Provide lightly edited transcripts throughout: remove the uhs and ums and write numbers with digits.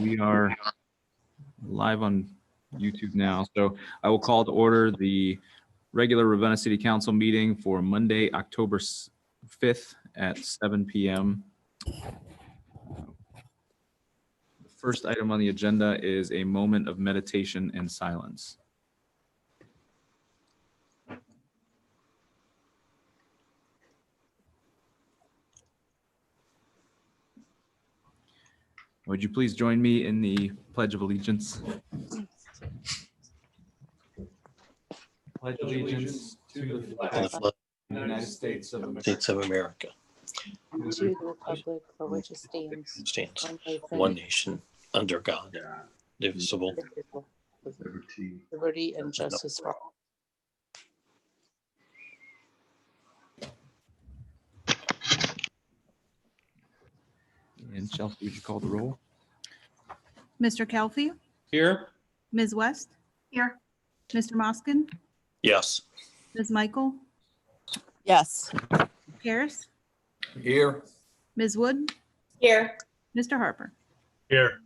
We are live on YouTube now, so I will call to order the regular Ravenna City Council meeting for Monday, October 5th at 7 p.m. The first item on the agenda is a moment of meditation and silence. Would you please join me in the Pledge of Allegiance? Pledge allegiance to the To flag the of flag the United States of of the America, States of America, To the republic for which it stands, stands one one nation under God, indivisible, nation, liberty and justice for all. and Chelsea, would you call the roll? Mr. Kelfi, Here. Ms. West, Here. Mr. Moskin, Yes. Ms. Michael, Yes. Harris, Here. Ms. Wood, Here. Mr. Harper. Here.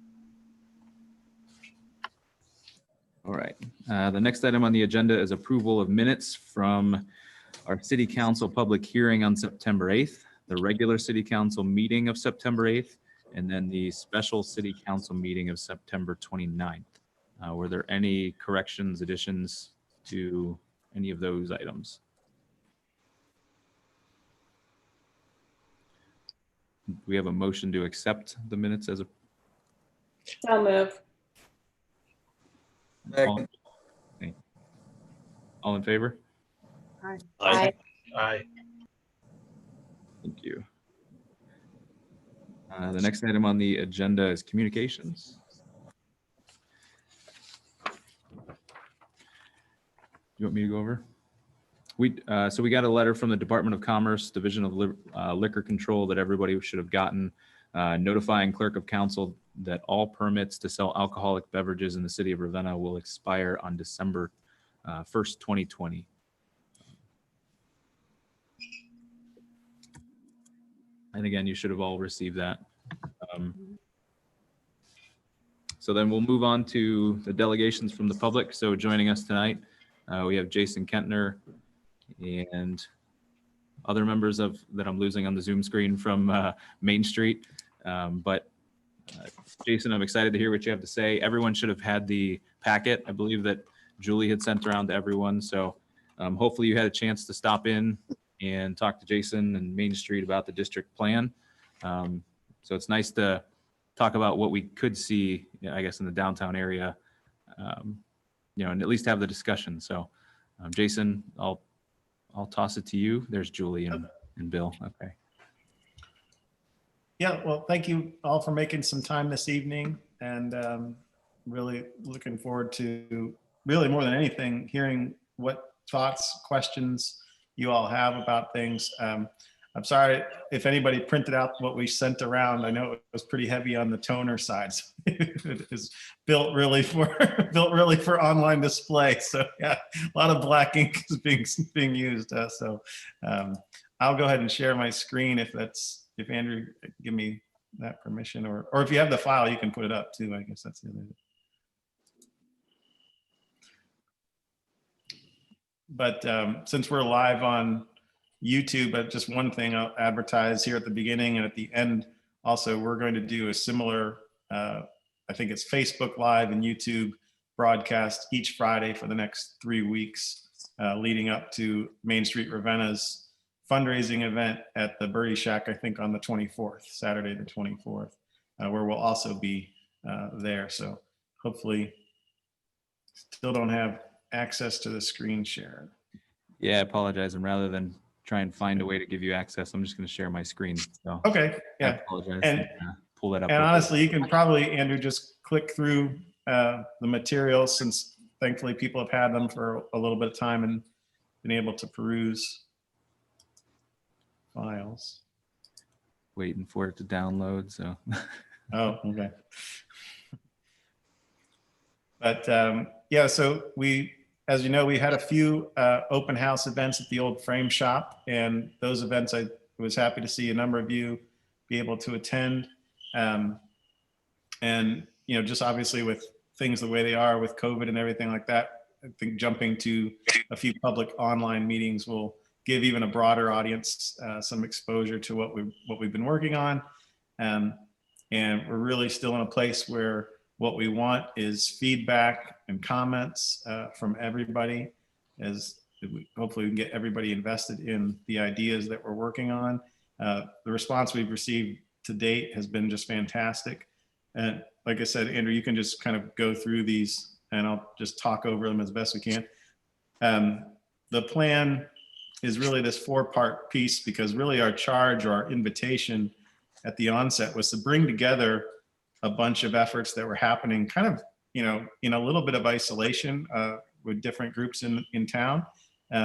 All right. The next item on the agenda is approval of minutes from our city council public hearing on September 8th, the regular city council meeting of September 8th, and then the special city council meeting of September 29th. Were there any corrections, additions to any of those items? We have a motion to accept the minutes as a. So move. All all in favor? Aye. Aye. Thank you. The next item on the agenda is communications. You want me to go over? So we got a letter from the Department of Commerce, Division of Liquor Control that everybody should have gotten, notifying Clerk of Council that all permits to sell alcoholic beverages in the city of Ravenna will expire on December 1st, 2020. And again, you should have all received that. So then we'll move on to the delegations from the public. So joining us tonight, we have Jason Kentner and other members of that I'm losing on the Zoom screen from Main Street. Jason, I'm excited to hear what you have to say. Everyone should have had the packet. I believe that Julie had sent around to everyone. So hopefully you had a chance to stop in and talk to Jason and Main Street about the district plan. So it's nice to talk about what we could see, I guess, in the downtown area, and at least have the discussion. So Jason, I'll toss it to you. There's Julie and Bill. Okay. Yeah, well, thank you all for making some time this evening, and really looking forward to, really more than anything, hearing what thoughts, questions you all have about things. I'm sorry if anybody printed out what we sent around. I know it was pretty heavy on the toner side. So it is built really for online display. So yeah, a lot of black ink is being used. I'll go ahead and share my screen if Andrew give me that permission, or if you have the file, you can put it up too. I guess that's the other. But since we're live on YouTube, just one thing I'll advertise here at the beginning and at the end. Also, we're going to do a similar, I think it's Facebook Live and YouTube broadcast each Friday for the next 3 weeks, leading up to Main Street Ravenna's fundraising event at the Birdie Shack, I think on the 24th, Saturday the 24th, where we'll also be there. So hopefully still don't have access to the screen share. Yeah, I apologize. And rather than try and find a way to give you access, I'm just going to share my screen. So Okay, I yeah. apologize. And- Pull that up. And honestly, you can probably, Andrew, just click through the materials, since thankfully people have had them for a little bit of time and been able to peruse files. Waiting for it to download. So Oh, okay. But yeah, so as you know, we had a few open house events at the old frame shop, and those events I was happy to see a number of you be able to attend. And just obviously with things the way they are with COVID and everything like that, I think jumping to a few public online meetings will give even a broader audience some exposure to what we've been working on. And we're really still in a place where what we want is feedback and comments from everybody, as hopefully we can get everybody invested in the ideas that we're working on. The response we've received to date has been just fantastic. And like I said, Andrew, you can just kind of go through these and I'll just talk over them as best we can. The plan is really this 4-part piece, because really our charge or our invitation at the onset was to bring together a bunch of efforts that were happening kind of, in a little bit of isolation with different groups in town.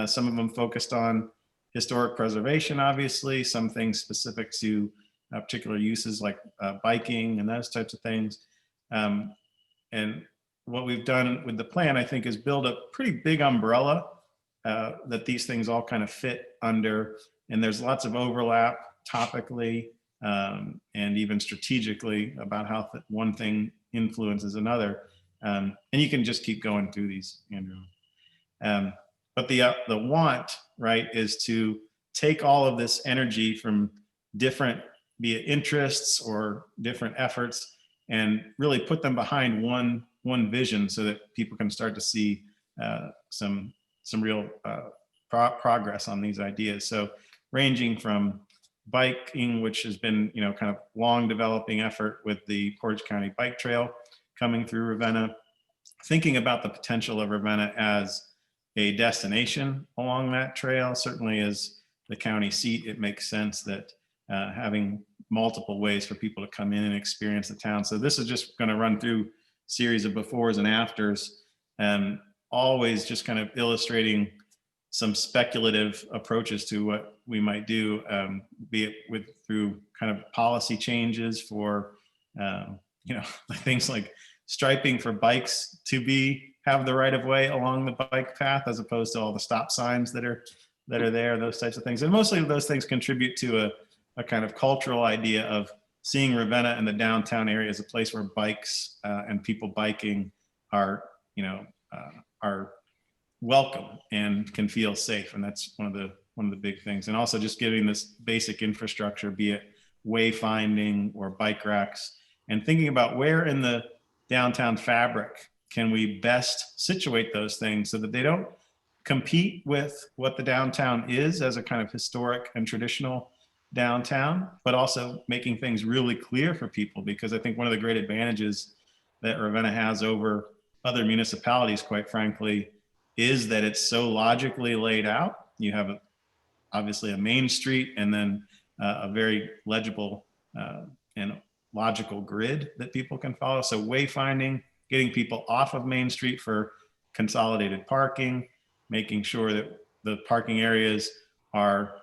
Some of them focused on historic preservation, obviously, some things specific to particular uses like biking and those types of things. And what we've done with the plan, I think, is build a pretty big umbrella that these things all kind of fit under. And there's lots of overlap topically and even strategically about how one thing influences another. And you can just keep going through these, Andrew. But the want, right, is to take all of this energy from different, be it interests or different efforts, and really put them behind one vision so that people can start to see some real progress on these ideas. So ranging from biking, which has been, kind of long developing effort with the Portage County Bike Trail coming through Ravenna, thinking about the potential of Ravenna as a destination along that trail. Certainly as the county seat, it makes sense that having multiple ways for people to come in and experience the town. So this is just going to run through a series of befores and afters, and always just kind of illustrating some speculative approaches to what we might do, be it through kind of policy changes for, things like striping for bikes to have the right of way along the bike path, as opposed to all the stop signs that are there, those types of things. And mostly those things contribute to a kind of cultural idea of seeing Ravenna and the downtown area as a place where bikes and people biking are welcome and can feel safe. And that's one of the big things. And also just giving this basic infrastructure, be it wayfinding or bike racks, and thinking about where in the downtown fabric can we best situate those things so that they don't compete with what the downtown is as a kind of historic and traditional downtown, but also making things really clear for people. Because I think one of the great advantages that Ravenna has over other municipalities, quite frankly, is that it's so logically laid out. You have obviously a main street and then a very legible and logical grid that people can follow. So wayfinding, getting people off of Main Street for consolidated parking, making sure that the parking areas are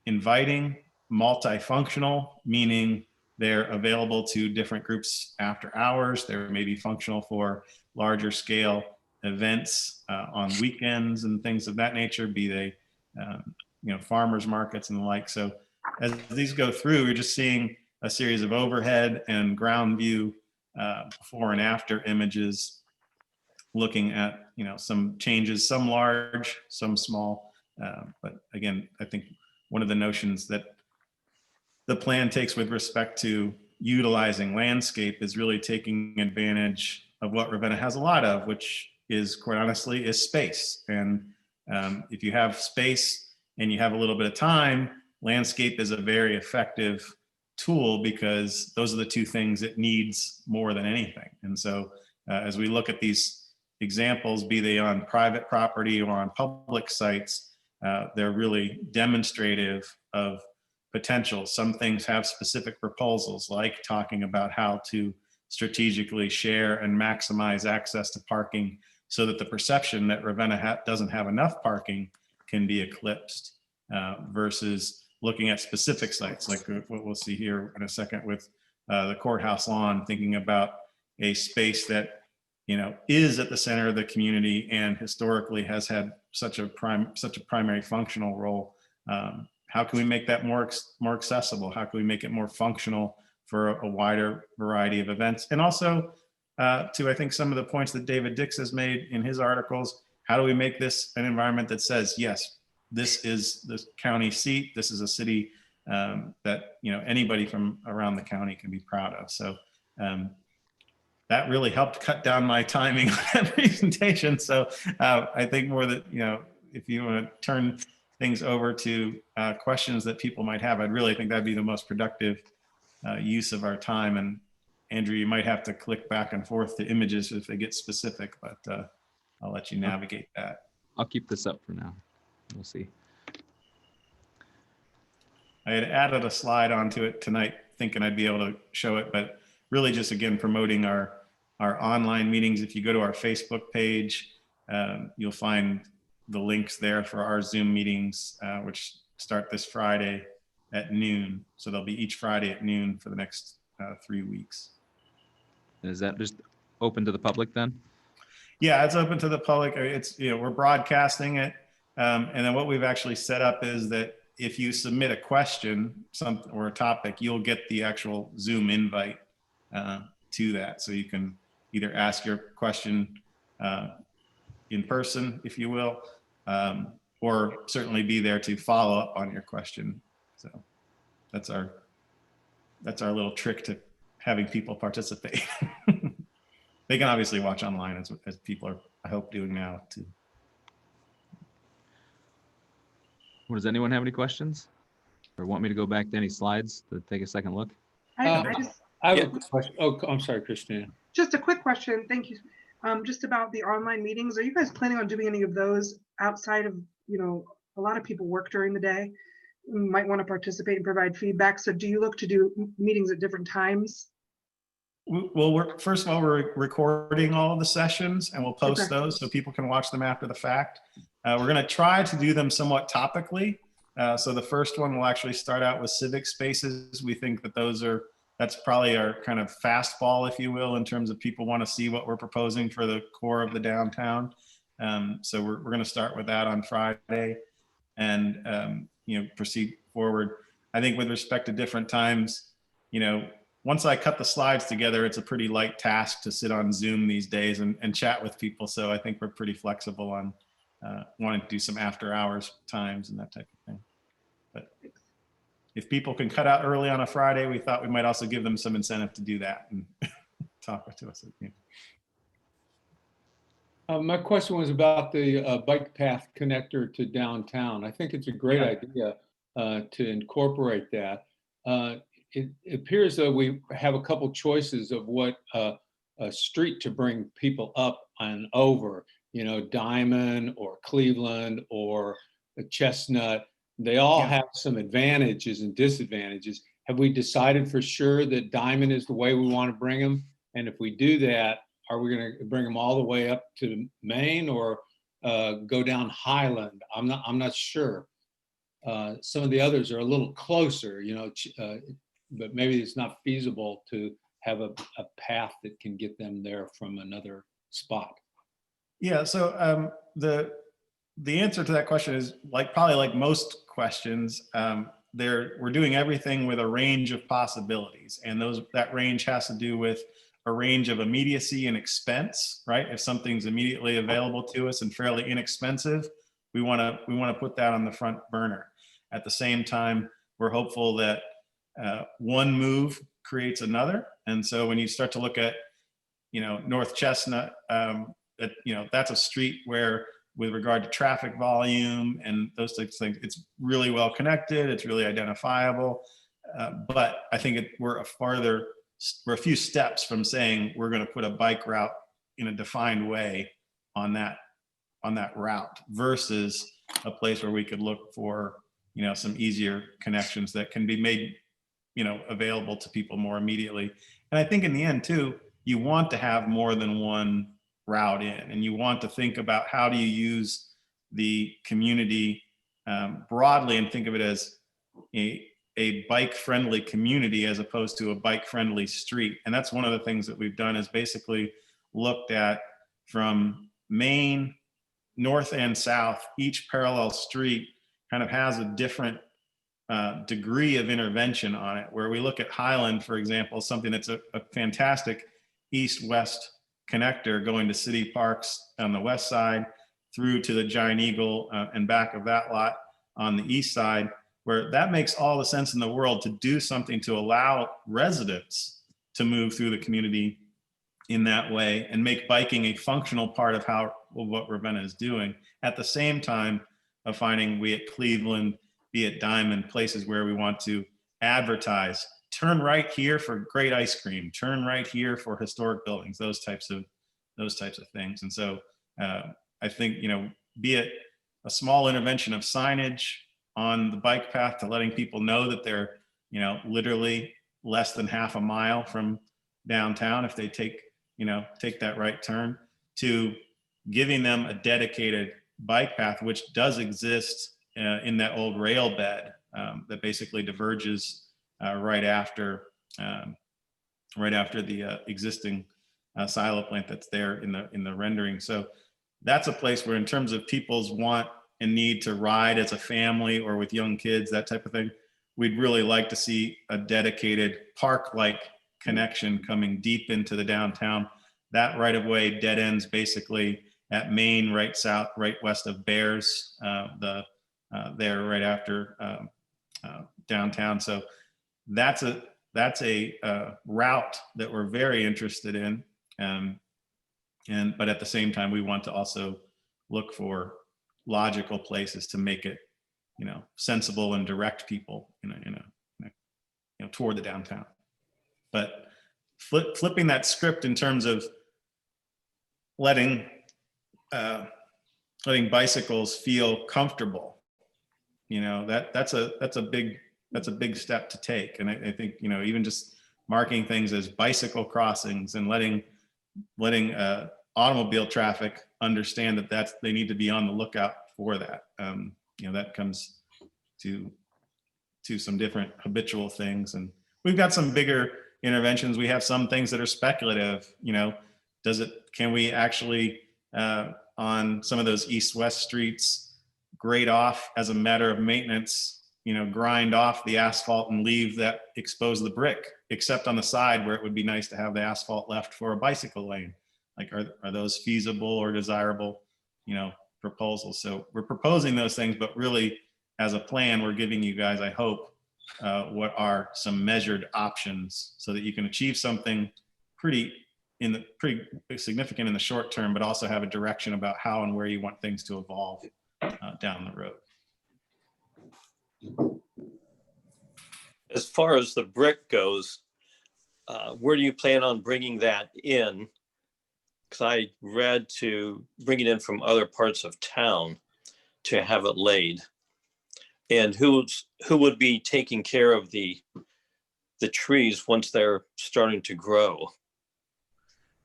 inviting, multifunctional, meaning they're available to different groups after hours. They're maybe functional for larger scale events on weekends and things of that nature, be they farmers markets and the like. So as these go through, you're just seeing a series of overhead and ground view before and after images, looking at some changes, some large, some small. But again, I think one of the notions that the plan takes with respect to utilizing landscape is really taking advantage of what Ravenna has a lot of, which is, quite honestly, is space. And if you have space and you have a little bit of time, landscape is a very effective tool, because those are the two things it needs more than anything. And so as we look at these examples, be they on private property or on public sites, they're really demonstrative of potential. Some things have specific proposals, like talking about how to strategically share and maximize access to parking so that the perception that Ravenna doesn't have enough parking can be eclipsed, versus looking at specific sites, like what we'll see here in a second with the courthouse lawn, thinking about a space that is at the center of the community and historically has had such a primary functional role. How can we make that more accessible? How can we make it more functional for a wider variety of events? And also to, I think, some of the points that David Dix has made in his articles. How do we make this an environment that says, yes, this is the county seat, this is a city that, you know, anybody from around the county can be proud of. So that really helped cut down my timing on that presentation. So I think more that, you know, if you want to turn things over to questions that people might have, I'd really think that'd be the most productive use of our time. And Andrew, you might have to click back and forth to images if they get specific, but I'll let you navigate that. I'll keep this up for now. We'll see. I had added a slide onto it tonight thinking I'd be able to show it, but really just, again, promoting our online meetings. If you go to our Facebook page, you'll find the links there for our Zoom meetings, which start this Friday at noon. So they'll be each Friday at noon for the next 3 weeks. Is that just open to the public then? Yeah, it's open to the public. It's, you know, we're broadcasting it. And then what we've actually set up is that if you submit a question or a topic, you'll get the actual Zoom invite to that. So you can either ask your question in person, if you will, or certainly be there to follow up on your question. So that's our little trick to having people participate. They can obviously watch online as people are, I hope, doing now too. Well, does anyone have any questions or want me to go back to any slides to take a second look? I have Yeah. a quick question. Oh, I'm sorry, Christina. Just a quick question. Thank you. Just about the online meetings. Are you guys planning on doing any of those outside of, you know, a lot of people work during the day, might want to participate and provide feedback. So do you look to do meetings at different times? Well, first of all, we're recording all of the sessions and we'll post Okay. those so people can watch them after the fact. We're going to try to do them somewhat topically. So the first one will actually start out with civic spaces. We think that that's probably our kind of fastball, if you will, in terms of people want to see what we're proposing for the core of the downtown. So we're going to start with that on Friday and, you know, proceed forward. I think with respect to different times, you know, once I cut the slides together, it's a pretty light task to sit on Zoom these days and chat with people. So I think we're pretty flexible on wanting to do some after hours times and that type of thing. But if people can cut out early on a Friday, we thought we might also give them some incentive to do that and talk to us. My question was about the bike path connector to downtown. I think it's a great idea to incorporate that. It appears that we have a couple choices of what a street to bring people up and over, you know, Diamond or Cleveland or Chestnut. They all have some advantages and disadvantages. Have we decided for sure that Diamond is the way we want to bring them? And if we do that, are we going to bring them all the way up to Maine or go down Highland? I'm not sure. Some of the others are a little closer, you know, but maybe it's not feasible to have a path that can get them there from another spot. Yeah, so the answer to that question is probably like most questions, we're doing everything with a range of possibilities, and that range has to do with a range of immediacy and expense, right? If something's immediately available to us and fairly inexpensive, we want to put that on the front burner. At the same time, we're hopeful that one move creates another, and so when you start to look at, you know, North Chestnut, that, you know, that's a street where, with regard to traffic volume and those types of things, it's really well connected, it's really identifiable, but I think we're a few steps from saying we're going to put a bike route in a defined way on that route versus a place where we could look for, you know, some easier connections that can be made, you know, available to people more immediately. And I think in the end too, you want to have more than one route in, and you want to think about how do you use the community broadly and think of it as a bike-friendly community as opposed to a bike-friendly street. And that's one of the things that we've done, is basically looked at from Maine, north and south, each parallel street kind of has a different degree of intervention on it. Where we look at Highland, for example, something that's a fantastic east-west connector going to city parks on the west side through to the Giant Eagle and back of that lot on the east side, where that makes all the sense in the world to do something to allow residents to move through the community in that way and make biking a functional part of what Ravenna is doing, at the same time of finding, be it Cleveland, be it Diamond, places where we want to advertise, turn right here for great ice cream, turn right here for historic buildings, those types of things. And so I think, be it a small intervention of signage on the bike path to letting people know that they're, literally less than half a mile from downtown if they take that right turn, to giving them a dedicated bike path, which does exist in that old rail bed that basically diverges right after the existing silo plant that's there in the rendering. So that's a place where, in terms of people's want and need to ride as a family or with young kids, that type of thing, we'd really like to see a dedicated park-like connection coming deep into the downtown. That right of way dead ends basically at Main, right south, right west of Bears, there right after downtown. So that's a route that we're very interested in. But at the same time, we want to also look for logical places to make it, sensible and direct people, toward the downtown. But flipping that script in terms of letting bicycles feel comfortable, that's a big step to take. And I think, even just marking things as bicycle crossings and letting automobile traffic understand that they need to be on the lookout for that. That comes to some different habitual things. And we've got some bigger interventions. We have some things that are speculative. Can we actually on some of those east-west streets grade off as a matter of maintenance, grind off the asphalt and leave that, expose the brick, except on the side where it would be nice to have the asphalt left for a bicycle lane? Like, are those feasible or desirable, proposals? So we're proposing those things, but really as a plan, we're giving you guys, I hope, what are some measured options so that you can achieve something pretty significant in the short term, but also have a direction about how and where you want things to evolve down the road. As far as the brick goes, where do you plan on bringing that in? Because I read to bring it in from other parts of town to have it laid. And who would be taking care of the trees once they're starting to grow?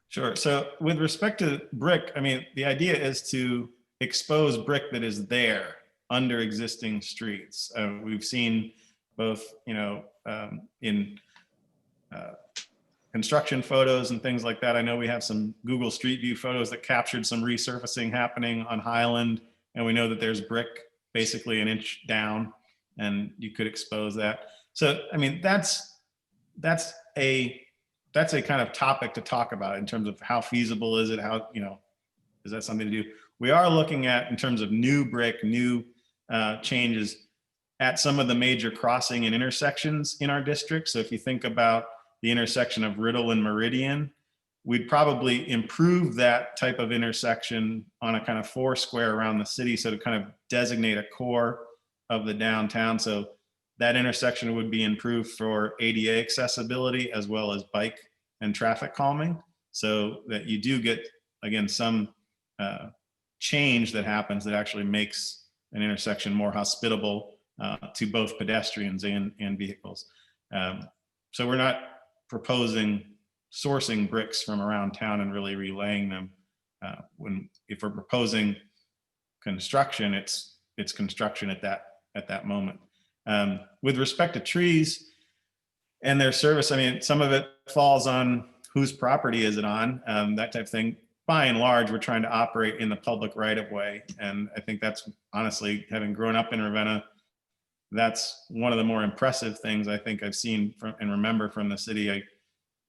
Sure. So with respect to brick, the idea is to expose brick that is there under existing streets. We've seen both, in construction photos and things like that. I know we have some Google Street View photos that captured some resurfacing happening on Highland, and we know that there's brick basically an inch down, and you could expose that. So, that's a kind of topic to talk about in terms of how feasible is it? How, is that something to do? We are looking at, in terms of new brick, new changes at some of the major crossing and intersections in our district. So if you think about the intersection of Riddle and Meridian, we'd probably improve that type of intersection on a kind of four square around the city. So to kind of designate a core of the downtown. So that intersection would be improved for ADA accessibility as well as bike and traffic calming, so that you do get, again, some change that happens that actually makes an intersection more hospitable to both pedestrians and vehicles. So we're not proposing sourcing bricks from around town and really relaying them. If we're proposing construction, it's construction at that moment. With respect to trees and their service, some of it falls on whose property is it on, that type of thing. By and large, we're trying to operate in the public right of way. And I think that's, honestly, having grown up in Ravenna, that's one of the more impressive things I think I've seen and remember from the city.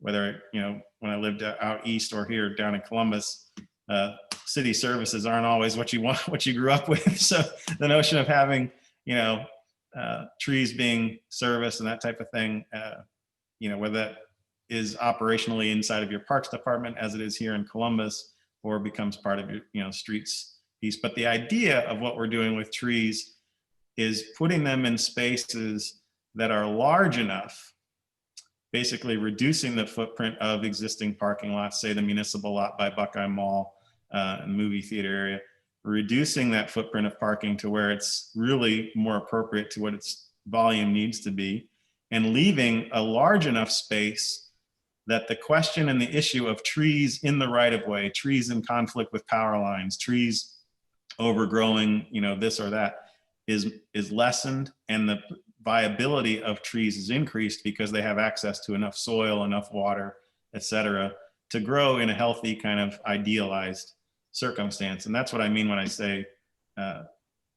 whether, when I lived out east or here down in Columbus, city services aren't always what you want, what you grew up with. So the notion of having, trees being serviced and that type of thing, whether that is operationally inside of your parks department as it is here in Columbus, or becomes part of your, streets piece. But the idea of what we're doing with trees is putting them in spaces that are large enough, basically reducing the footprint of existing parking lots, say the municipal lot by Buckeye Mall and movie theater area, reducing that footprint of parking to where it's really more appropriate to what its volume needs to be, and leaving a large enough space that the question and the issue of trees in the right of way, trees in conflict with power lines, trees overgrowing, this or that, is lessened, and the viability of trees is increased because they have access to enough soil, enough water, et cetera, to grow in a healthy kind of idealized circumstance. And that's what I mean when I say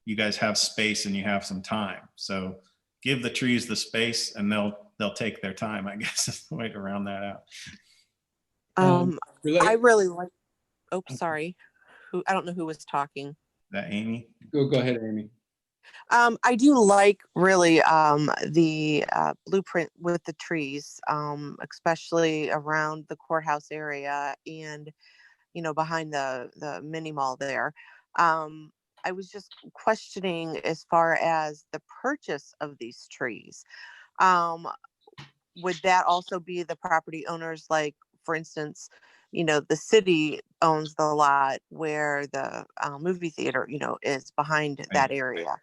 you guys have space and you have some time. So give the trees the space and they'll take their time, I guess is the way to round that out. I really like, oh, sorry. I don't know who was talking. Is that Amy? Go ahead, Amy. I do like really the blueprint with the trees, especially around the courthouse area and, behind the mini mall there. I was just questioning as far as the purchase of these trees. Would that also be the property owners, like, for instance, the city owns the lot where the movie theater, is behind that area.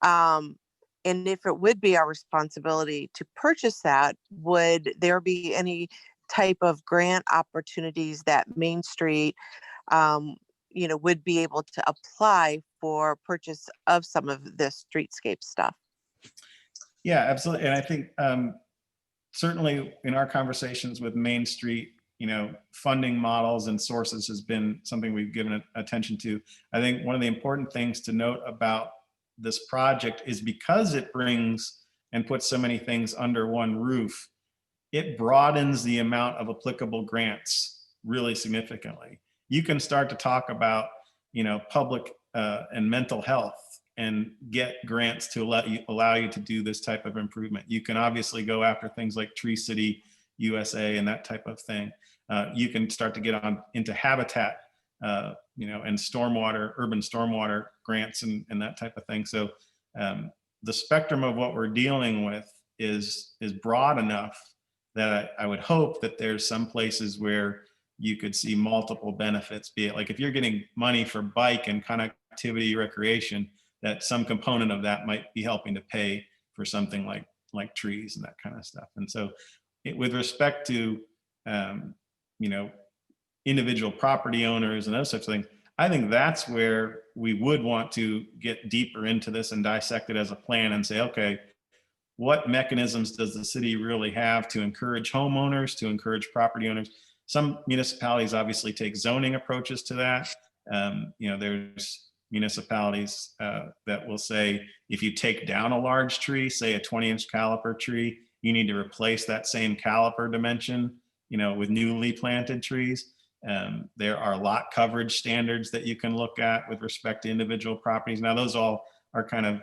And if it would be our responsibility to purchase that, would there be any type of grant opportunities that Main Street, would be able to apply for purchase of some of the streetscape stuff? Yeah, absolutely. And I think certainly in our conversations with Main Street, funding models and sources has been something we've given attention to. I think one of the important things to note about this project is because it brings and puts so many things under one roof, it broadens the amount of applicable grants really significantly. You can start to talk about, public and mental health and get grants to allow you to do this type of improvement. You can obviously go after things like Tree City USA and that type of thing. You can start to get on into habitat, and urban stormwater grants and that type of thing. So the spectrum of what we're dealing with is broad enough that I would hope that there's some places where you could see multiple benefits, be it like if you're getting money for bike and connectivity recreation, that some component of that might be helping to pay for something like trees and that kind of stuff. And so with respect to, individual property owners and those sorts of things, I think that's where we would want to get deeper into this and dissect it as a plan and say, okay, what mechanisms does the city really have to encourage homeowners, to encourage property owners? Some municipalities obviously take zoning approaches to that. There's municipalities that will say, if you take down a large tree, say a 20-inch caliper tree, you need to replace that same caliper dimension, with newly planted trees. There are lot coverage standards that you can look at with respect to individual properties. Now, those all are kind of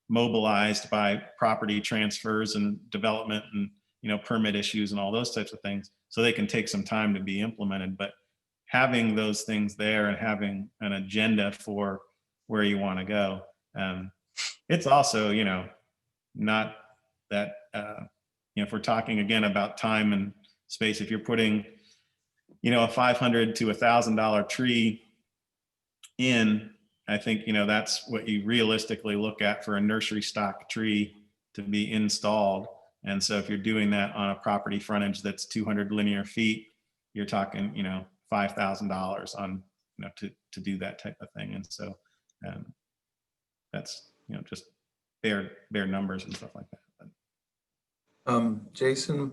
mobilized by property transfers and development and, permit issues and all those types of things. So they can take some time to be implemented, but having those things there and having an agenda for where you want to go. It's also, not that, if we're talking again about time and space, if you're putting, a $500 to $1,000 tree in, I think, that's what you realistically look at for a nursery stock tree to be installed. And so if you're doing that on a property frontage that's 200 linear feet, you're talking, $5,000 on, to do that type of thing. And so that's, just bare numbers and stuff like that. Jason,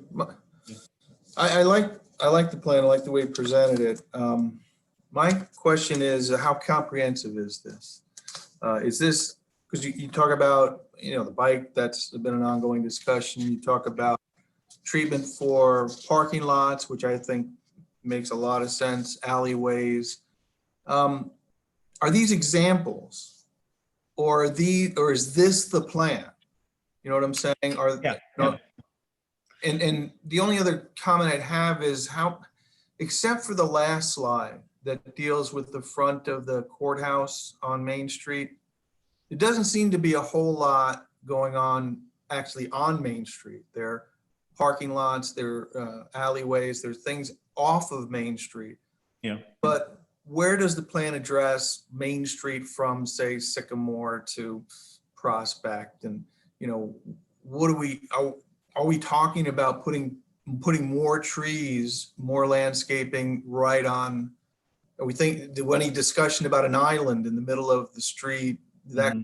I like the plan. I like the way you presented it. My question is, how comprehensive is this? Is this, because you talk about, the bike, that's been an ongoing discussion. You talk about treatment for parking lots, which I think makes a lot of sense, alleyways. Are these examples, or is this the plan? You know what I'm saying? Or, Yeah, you know, and the only other comment I'd have is how, except for the last slide that deals with the front of the courthouse on Main Street, it doesn't seem to be a whole lot going on actually on Main Street. There are parking lots, there are alleyways, there's things off of Main Street. Yeah. But where does the plan address Main Street from, say, Sycamore to Prospect? And, you know, what are we talking about putting more trees, more landscaping right on? Are we any discussion about an island in the middle of the street? That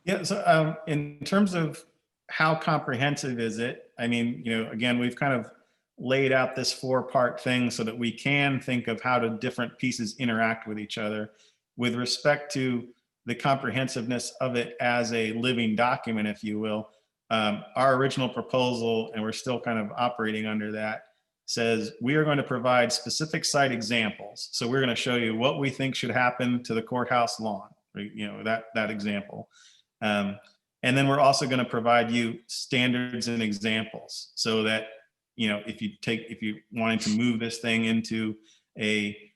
Yeah, so in terms of how comprehensive is it? I mean, you know, again, we've kind of laid out this 4-part thing so that we can think of how the different pieces interact with each other. With respect to the comprehensiveness of it as a living document, if you will, our original proposal, and we're still kind of operating under that, says we are going to provide specific site examples. So we're going to show you what we think should happen to the courthouse lawn, you know, that example. And then we're also going to provide you standards and examples so that, you know, if you wanted to move this thing into any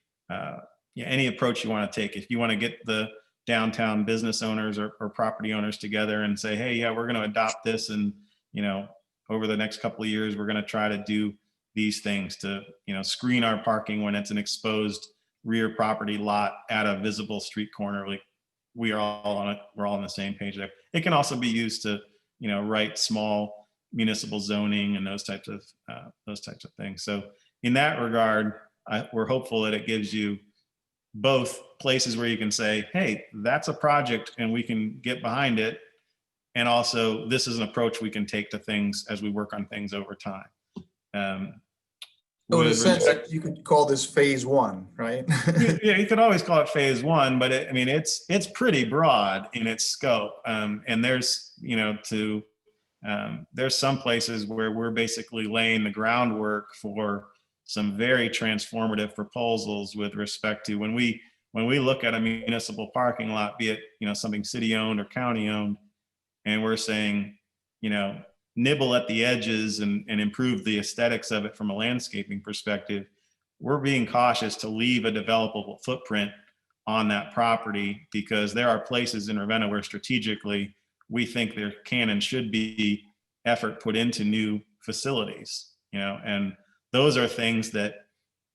approach you want to take, if you want to get the downtown business owners or property owners together and say, hey, yeah, we're going to adopt this, and, you know, over the next couple of years, we're going to try to do these things to, you know, screen our parking when it's an exposed rear property lot at a visible street corner. Like, we're all on the same page there. It can also be used to, you know, write small municipal zoning and those types of things. So in that regard, we're hopeful that it gives you both places where you can say, hey, that's a project and we can get behind it. And also, this is an approach we can take to things as we work on things over time. So in a sense, you could call this phase 1, right? Yeah, you could always call it phase 1, but I mean, it's pretty broad in its scope. And there's, you know, there's some places where we're basically laying the groundwork for some very transformative proposals with respect to when we look at a municipal parking lot, be it, you know, something city owned or county owned, and we're saying, you know, nibble at the edges and improve the aesthetics of it from a landscaping perspective, we're being cautious to leave a developable footprint on that property, because there are places in Ravenna where strategically we think there can and should be effort put into new facilities, you know, and those are things that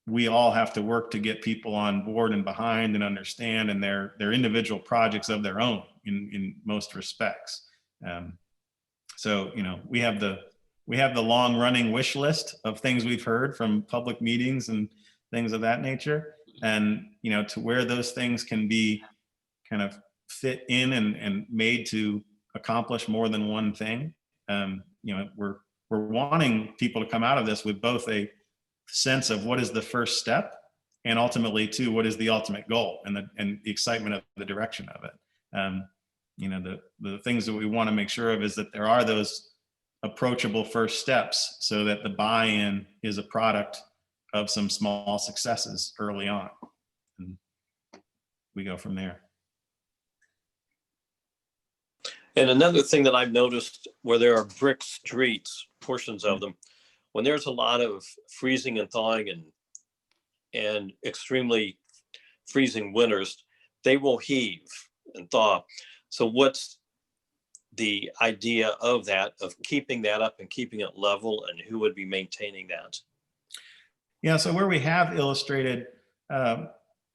we all have to work to get people on board and behind and understand, and they're individual projects of their own in most respects. So, you know, we have the long running wish list of things we've heard from public meetings and things of that nature. And, you know, to where those things can be kind of fit in and made to accomplish more than one thing. You know, we're wanting people to come out of this with both a sense of what is the first step, and ultimately too, what is the ultimate goal, and the excitement of the direction of it. You know, the things that we want to make sure of is that there are those approachable first steps, so that the buy-in is a product of some small successes early on, and we go from there. And another thing that I've noticed, where there are brick streets, portions of them, when there's a lot of freezing and thawing and extremely freezing winters, they will heave and thaw. So what's the idea of that, of keeping that up and keeping it level, and who would be maintaining that? Yeah, so where we have illustrated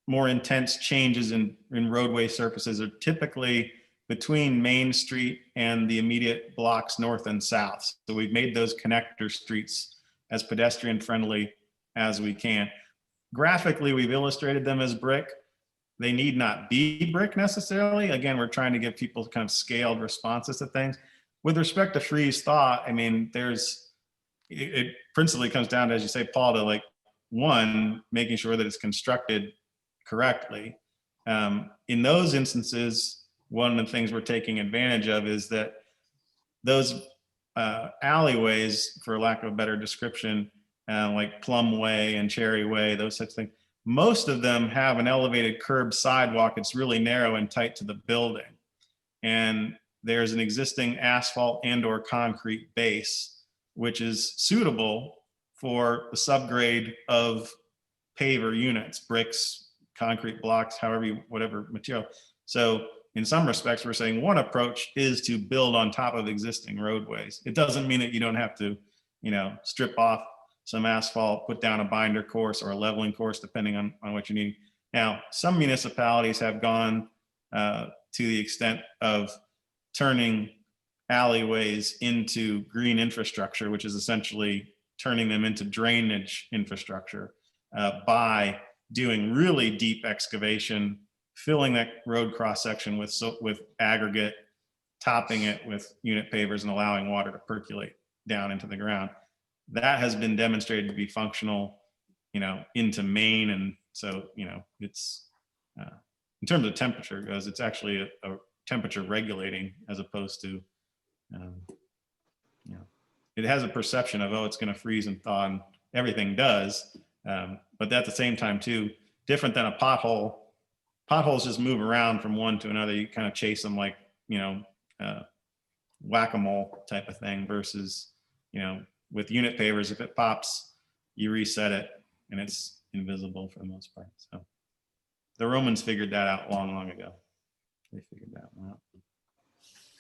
more intense changes in roadway surfaces are typically between Main Street and the immediate blocks north and south. So we've made those connector streets as pedestrian friendly as we can. Graphically, we've illustrated them as brick. They need not be brick necessarily. Again, we're trying to give people kind of scaled responses to things. With respect to freeze thaw, I mean, it principally comes down to, as you say, Paul, to like, one, making sure that it's constructed correctly. In those instances, one of the things we're taking advantage of is that those alleyways, for lack of a better description, like Plum Way and Cherry Way, those such things, most of them have an elevated curb sidewalk. It's really narrow and tight to the building. And there's an existing asphalt and or concrete base, which is suitable for the subgrade of paver units, bricks, concrete blocks, whatever material. So in some respects, we're saying one approach is to build on top of existing roadways. It doesn't mean that you don't have to, strip off some asphalt, put down a binder course or a leveling course, depending on what you need. Now, some municipalities have gone to the extent of turning alleyways into green infrastructure, which is essentially turning them into drainage infrastructure by doing really deep excavation, filling that road cross section with aggregate, topping it with unit pavers, and allowing water to percolate down into the ground. That has been demonstrated to be functional, into Maine. And so, it's, in terms of temperature goes, it's actually a temperature regulating, as opposed to, it has a perception of, it's going to freeze and thaw, and everything does. But at the same time too, different than a pothole. Potholes just move around from one to another. You kind of chase them like, whack-a-mole type of thing, versus, with unit pavers, if it pops, you reset it and it's invisible for the most part. So the Romans figured that out long ago. They figured that one out.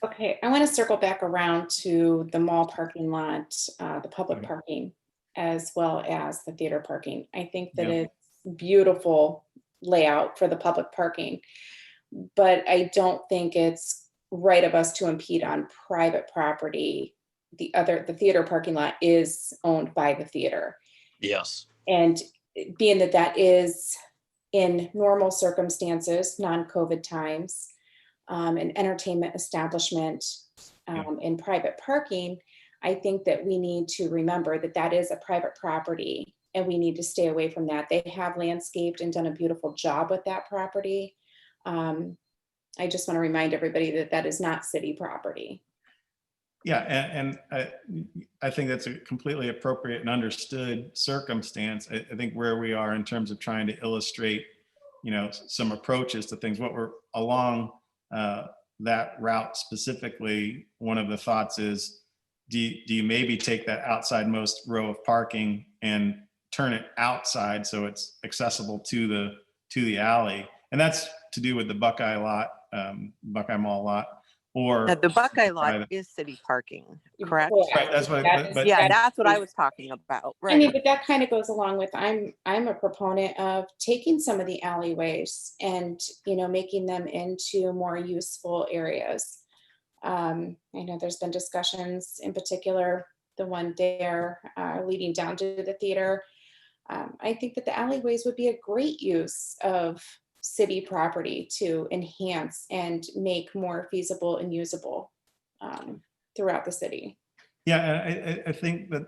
Okay, I want to circle back around to the mall parking lot, the public Okay. parking, as well as the theater parking. I think that Yeah. it's beautiful layout for the public parking, but I don't think it's right of us to impede on private property. The theater parking lot is owned by the theater. Yes. And being that that is in normal circumstances, non-COVID times, an entertainment establishment, in private parking, I think that we need to remember that that is a private property and we need to stay away from that. They have landscaped and done a beautiful job with that property. I just want to remind everybody that that is not city property. Yeah, and I think that's a completely appropriate and understood circumstance. I think where we are in terms of trying to illustrate, some approaches to things, what we're along that route specifically, one of the thoughts is, do you maybe take that outside most row of parking and turn it outside so it's accessible to the alley? And that's to do with the Buckeye Mall lot. Or Now, the Buckeye lot private. is city parking, correct? Right, that's what, That is- but Yeah, that that's what I is- was talking about, I mean, right? but that kind of goes along with, I'm a proponent of taking some of the alleyways and, making them into more useful areas. I know there's been discussions, in particular, the one there leading down to the theater. I think that the alleyways would be a great use of city property to enhance and make more feasible and usable throughout the city. yeah, I think that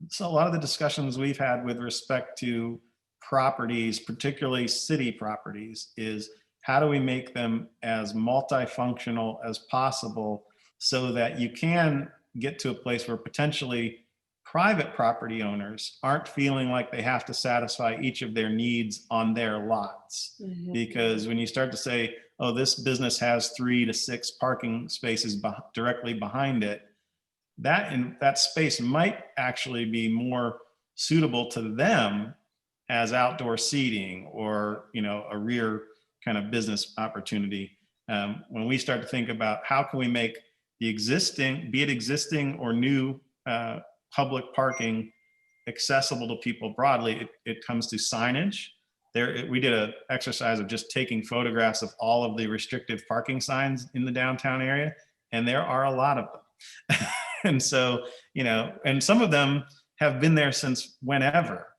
so a lot of the discussions we've had with respect to properties, particularly city properties, is how do we make them as multifunctional as possible so that you can get to a place where potentially private property owners aren't feeling like they have to satisfy each of their needs on their lots. Because when you start to say, oh, this business has 3 to 6 parking spaces directly behind it, that space might actually be more suitable to them as outdoor seating or, a rear kind of business opportunity. When we start to think about how can we make the existing, be it existing or new public parking accessible to people broadly, it comes to signage. We did an exercise of just taking photographs of all of the restrictive parking signs in the downtown area, and there are a lot of them. And so, and some of them have been there since whenever,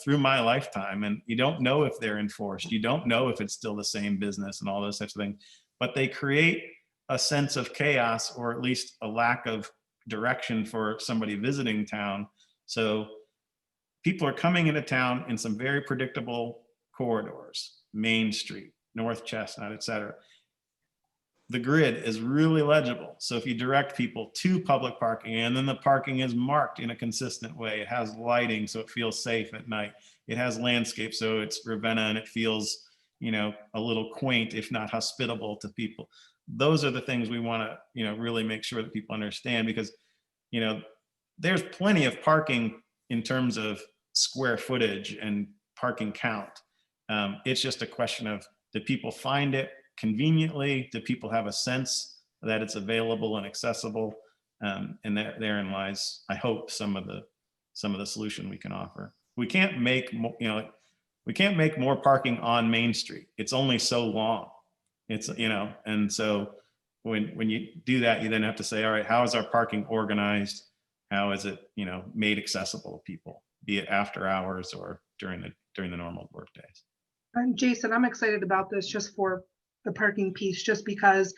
through my lifetime, and you don't know if they're enforced. You don't know if it's still the same business and all those such things, but they create a sense of chaos, or at least a lack of direction for somebody visiting town. So people are coming into town in some very predictable corridors, Main Street, North Chestnut, et cetera. the grid is really legible. So if you direct people to public parking, and then the parking is marked in a consistent way, it has lighting so it feels safe at night. It has landscape so it's Ravenna and it feels, you know, a little quaint, if not hospitable to people. Those are the things we want to, you know, really make sure that people understand, because, you know, there's plenty of parking in terms of square footage and parking count. It's just a question of, do people find it conveniently? Do people have a sense that it's available and accessible? And therein lies, I hope, some of the solution we can offer. We can't make we can't make more parking on Main Street. It's only so long. It's, you know, and so when you do that, you then have to say, all right, how is our parking organized? How is it, you know, made accessible to people, be it after hours or during the normal work days? And Jason, I'm excited about this just for the parking piece, just because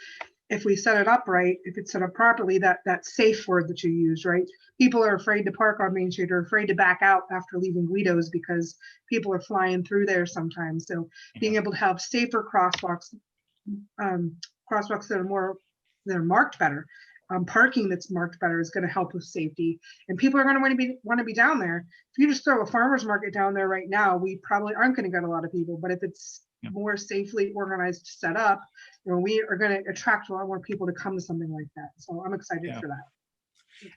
if we set it up right, if it's set up properly, that safe word that you use, right? People are afraid to park on Main Street or afraid to back out after leaving Guido's because people are flying through there sometimes. So being able to have safer crosswalks, crosswalks that are marked better, parking that's marked better is going to help with safety. And people are going to want to be down there. If you just throw a farmer's market down there right now, we probably aren't going to get a lot of people. But if it's more safely organized, set up, you know, we are going to attract a lot more people to come to something like that. So I'm excited for that.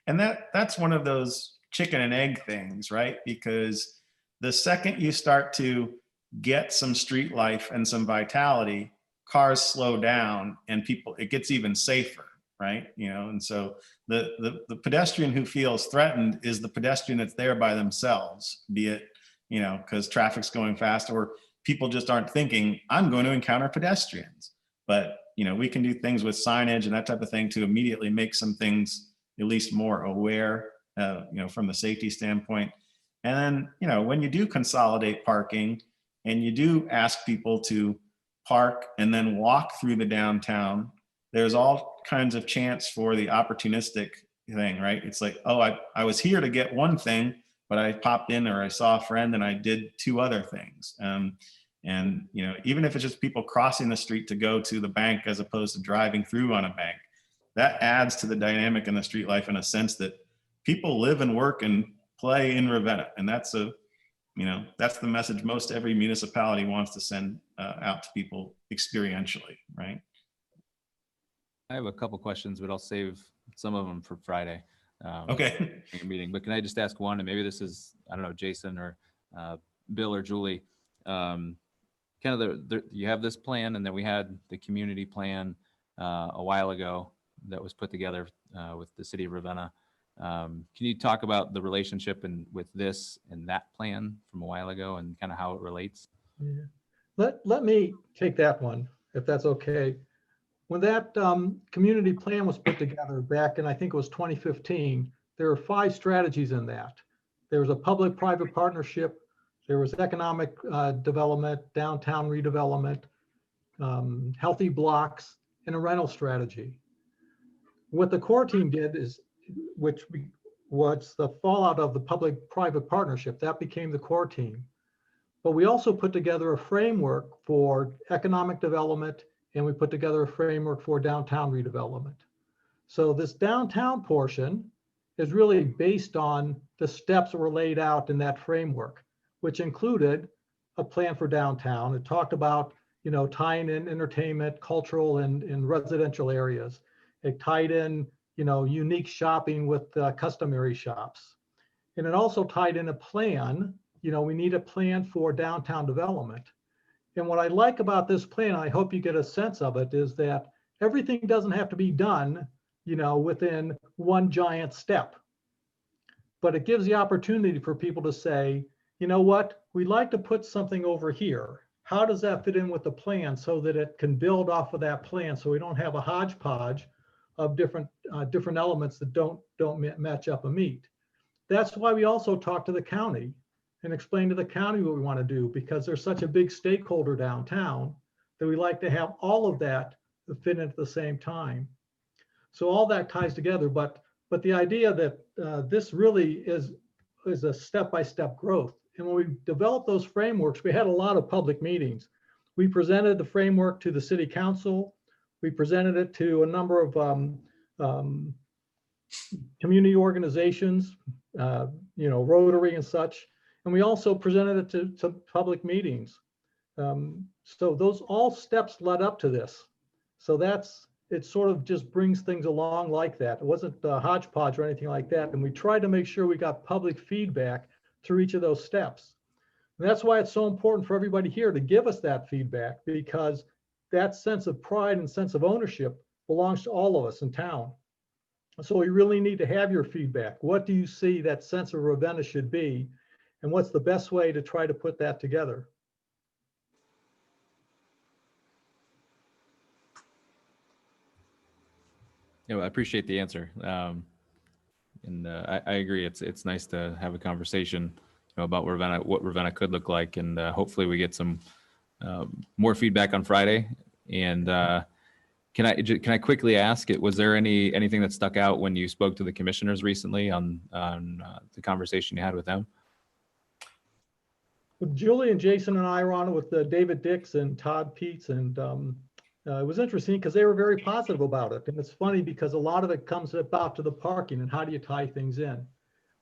And that's one of those chicken and egg things, right? Because the second you start to get some street life and some vitality, cars slow down and it gets even safer, right? You know, and so the pedestrian who feels threatened is the pedestrian that's there by themselves, be it, you know, because traffic's going fast, or people just aren't thinking, I'm going to encounter pedestrians. But, you know, we can do things with signage and that type of thing to immediately make some things at least more aware, you know, from the safety standpoint. And then, you know, when you do consolidate parking and you do ask people to park and then walk through the downtown, there's all kinds of chance for the opportunistic thing, right? It's like, oh, I was here to get one thing, but I popped in or I saw a friend and I did two other things. And, you know, even if it's just people crossing the street to go to the bank as opposed to driving through on a bank, that adds to the dynamic in the street life in a sense that people live and work and play in Ravenna. And that's the message most every municipality wants to send out to people experientially, right? I have a couple questions, but I'll save some of them for Friday. Okay. Meeting. But can I just ask one, and maybe this is, I don't know, Jason or Bill or Julie, kind of you have this plan, and then we had the community plan a while ago that was put together with the city of Ravenna. Can you talk about the relationship with this and that plan from a while ago and kind of how it relates? Yeah. Let me take that one, if that's okay. When that community plan was put together back in, I think it was 2015, there were 5 strategies in that. There was a public-private partnership, there was economic development, downtown redevelopment, healthy blocks, and a rental strategy. What the core team did is, which was the fallout of the public-private partnership, that became the core team. But we also put together a framework for economic development, and we put together a framework for downtown redevelopment. So this downtown portion is really based on the steps that were laid out in that framework, which included a plan for downtown. It talked about, you know, tying in entertainment, cultural, and residential areas. It tied in, you know, unique shopping with customary shops. And it also tied in a plan, you know, we need a plan for downtown development. And what I like about this plan, I hope you get a sense of it, is that everything doesn't have to be done, you know, within one giant step. But it gives the opportunity for people to say, you know what, we'd like to put something over here. How does that fit in with the plan so that it can build off of that plan, so we don't have a hodgepodge of different elements that don't match up and meet. That's why we also talk to the county and explain to the county what we want to do, because there's such a big stakeholder downtown that we like to have all of that fit in at the same time. So all that ties together, but the idea that this really is a step-by-step growth. And when we developed those frameworks, we had a lot of public meetings. We presented the framework to the city council. We presented it to a number of community organizations, Rotary and such. And we also presented it to public meetings. So those all steps led up to this. So it sort of just brings things along like that. It wasn't hodgepodge or anything like that. And we tried to make sure we got public feedback through each of those steps. And that's why it's so important for everybody here to give us that feedback, because that sense of pride and sense of ownership belongs to all of us in town. So we really need to have your feedback. What do you see that sense of Ravenna should be? And what's the best way to try to put that together? Yeah, well, I appreciate the answer. And I agree. It's nice to have a conversation about what Ravenna could look like. And hopefully we get some more feedback on Friday. And can I quickly ask, was there anything that stuck out when you spoke to the commissioners recently on the conversation you had with them? With Julie and Jason and I were on it with David Dix and Todd Peets, and it was interesting because they were very positive about it. And it's funny because a lot of it comes about to the parking and how do you tie things in.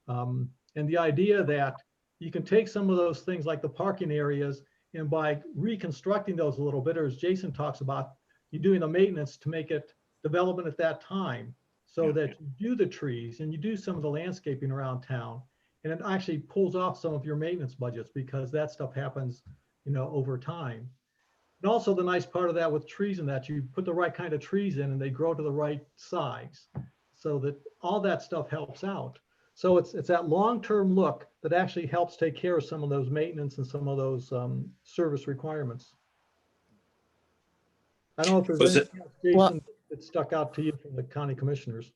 And the idea that you can take some of those things like the parking areas, and by reconstructing those a little bit, or as Jason talks about, you're doing the maintenance to make it development at that time, so that you do the trees and you do some of the landscaping around town, and it actually pulls off some of your maintenance budgets because that stuff happens, over time. And also the nice part of that with trees and that you put the right kind of trees in and they grow to the right size, so that all that stuff helps out. So it's that long-term look that actually helps take care of some of those maintenance and some of those service requirements. I don't know if there's anything else, Jason, that stuck out to you from the county commissioners.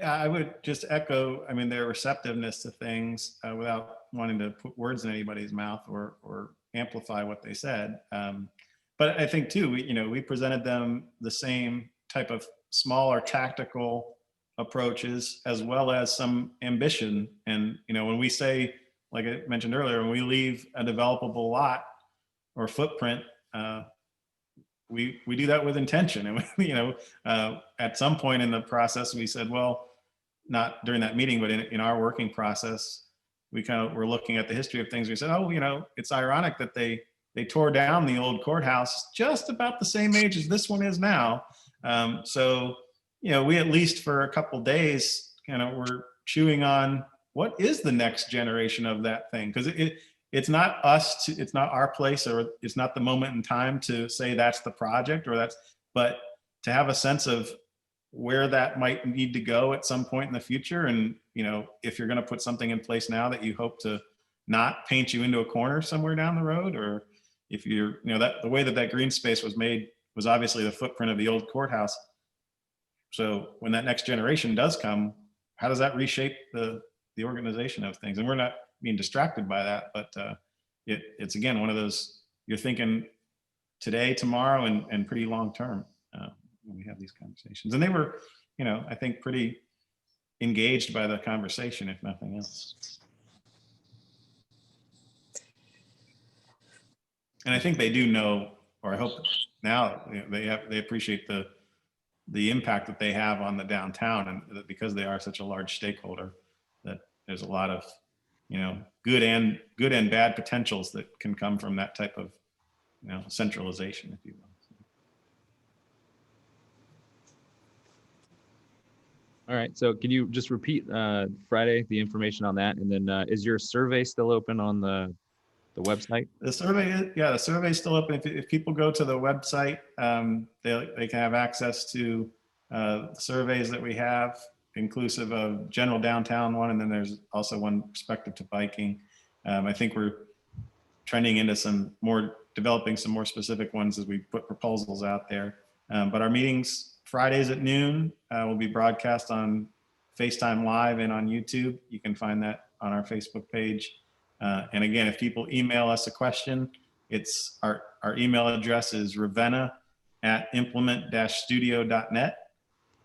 I would just echo, their receptiveness to things without wanting to put words in anybody's mouth or amplify what they said. But I think too, we presented them the same type of smaller tactical approaches as well as some ambition. And, when we say, like I mentioned earlier, when we leave a developable lot or footprint, we do that with intention. And, at some point in the process, we said, well, not during that meeting, but in our working process, we kind of were looking at the history of things. We said, oh, it's ironic that they tore down the old courthouse just about the same age as this one is now. So, we at least for a couple days were chewing on what is the next generation of that thing, because it's not us, it's not our place, or it's not the moment in time to say that's the project but to have a sense of where that might need to go at some point in the future. And, if you're going to put something in place now that you hope to not paint you into a corner somewhere down the road, or if you're, that the way that green space was made was obviously the footprint of the old courthouse. So when that next generation does come, how does that reshape the organization of things? And we're not being distracted by that, but it's again, one of those, you're thinking today, tomorrow, and pretty long-term when we have these conversations. And they were, I think pretty engaged by the conversation, if nothing else. And I think they do know, or I hope now they appreciate the impact that they have on the downtown, and that because they are such a large stakeholder, that there's a lot of, good and bad potentials that can come from that type of, centralization, if you will. All right. So can you just repeat Friday, the information on that? And then is your survey still open on the website? The survey is still open. If people go to the website, they can have access to the surveys that we have, inclusive of general downtown one, and then there's also one respective to biking. I think we're trending into developing some more specific ones as we put proposals out there. But our meetings Fridays at noon will be broadcast on FaceTime Live and on YouTube. You can find that on our Facebook page. And again, if people email us a question, it's our email address is ravenna@implement-studio.net.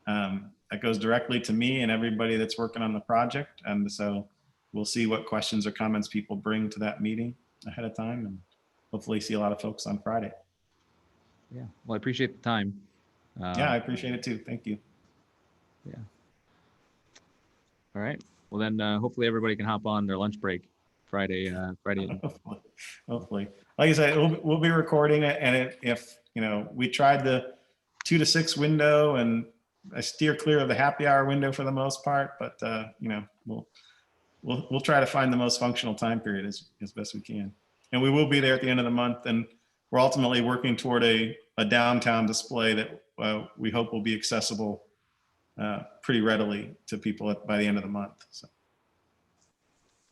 That goes directly to me and everybody that's working on the project. And so we'll see what questions or comments people bring to that meeting ahead of time, and hopefully see a lot of folks on Friday. Yeah. Well, I appreciate the time. Yeah, I appreciate it too. Thank you. All right. Well, then hopefully everybody can hop on their lunch break Friday. Hopefully. Like I said, we'll be recording it, and if we tried the 2 to 6 window, and I steer clear of the happy hour window for the most part, but we'll try to find the most functional time period as best we can. And we will be there at the end of the month, and we're ultimately working toward a downtown display that we hope will be accessible pretty readily to people by the end of the month. So.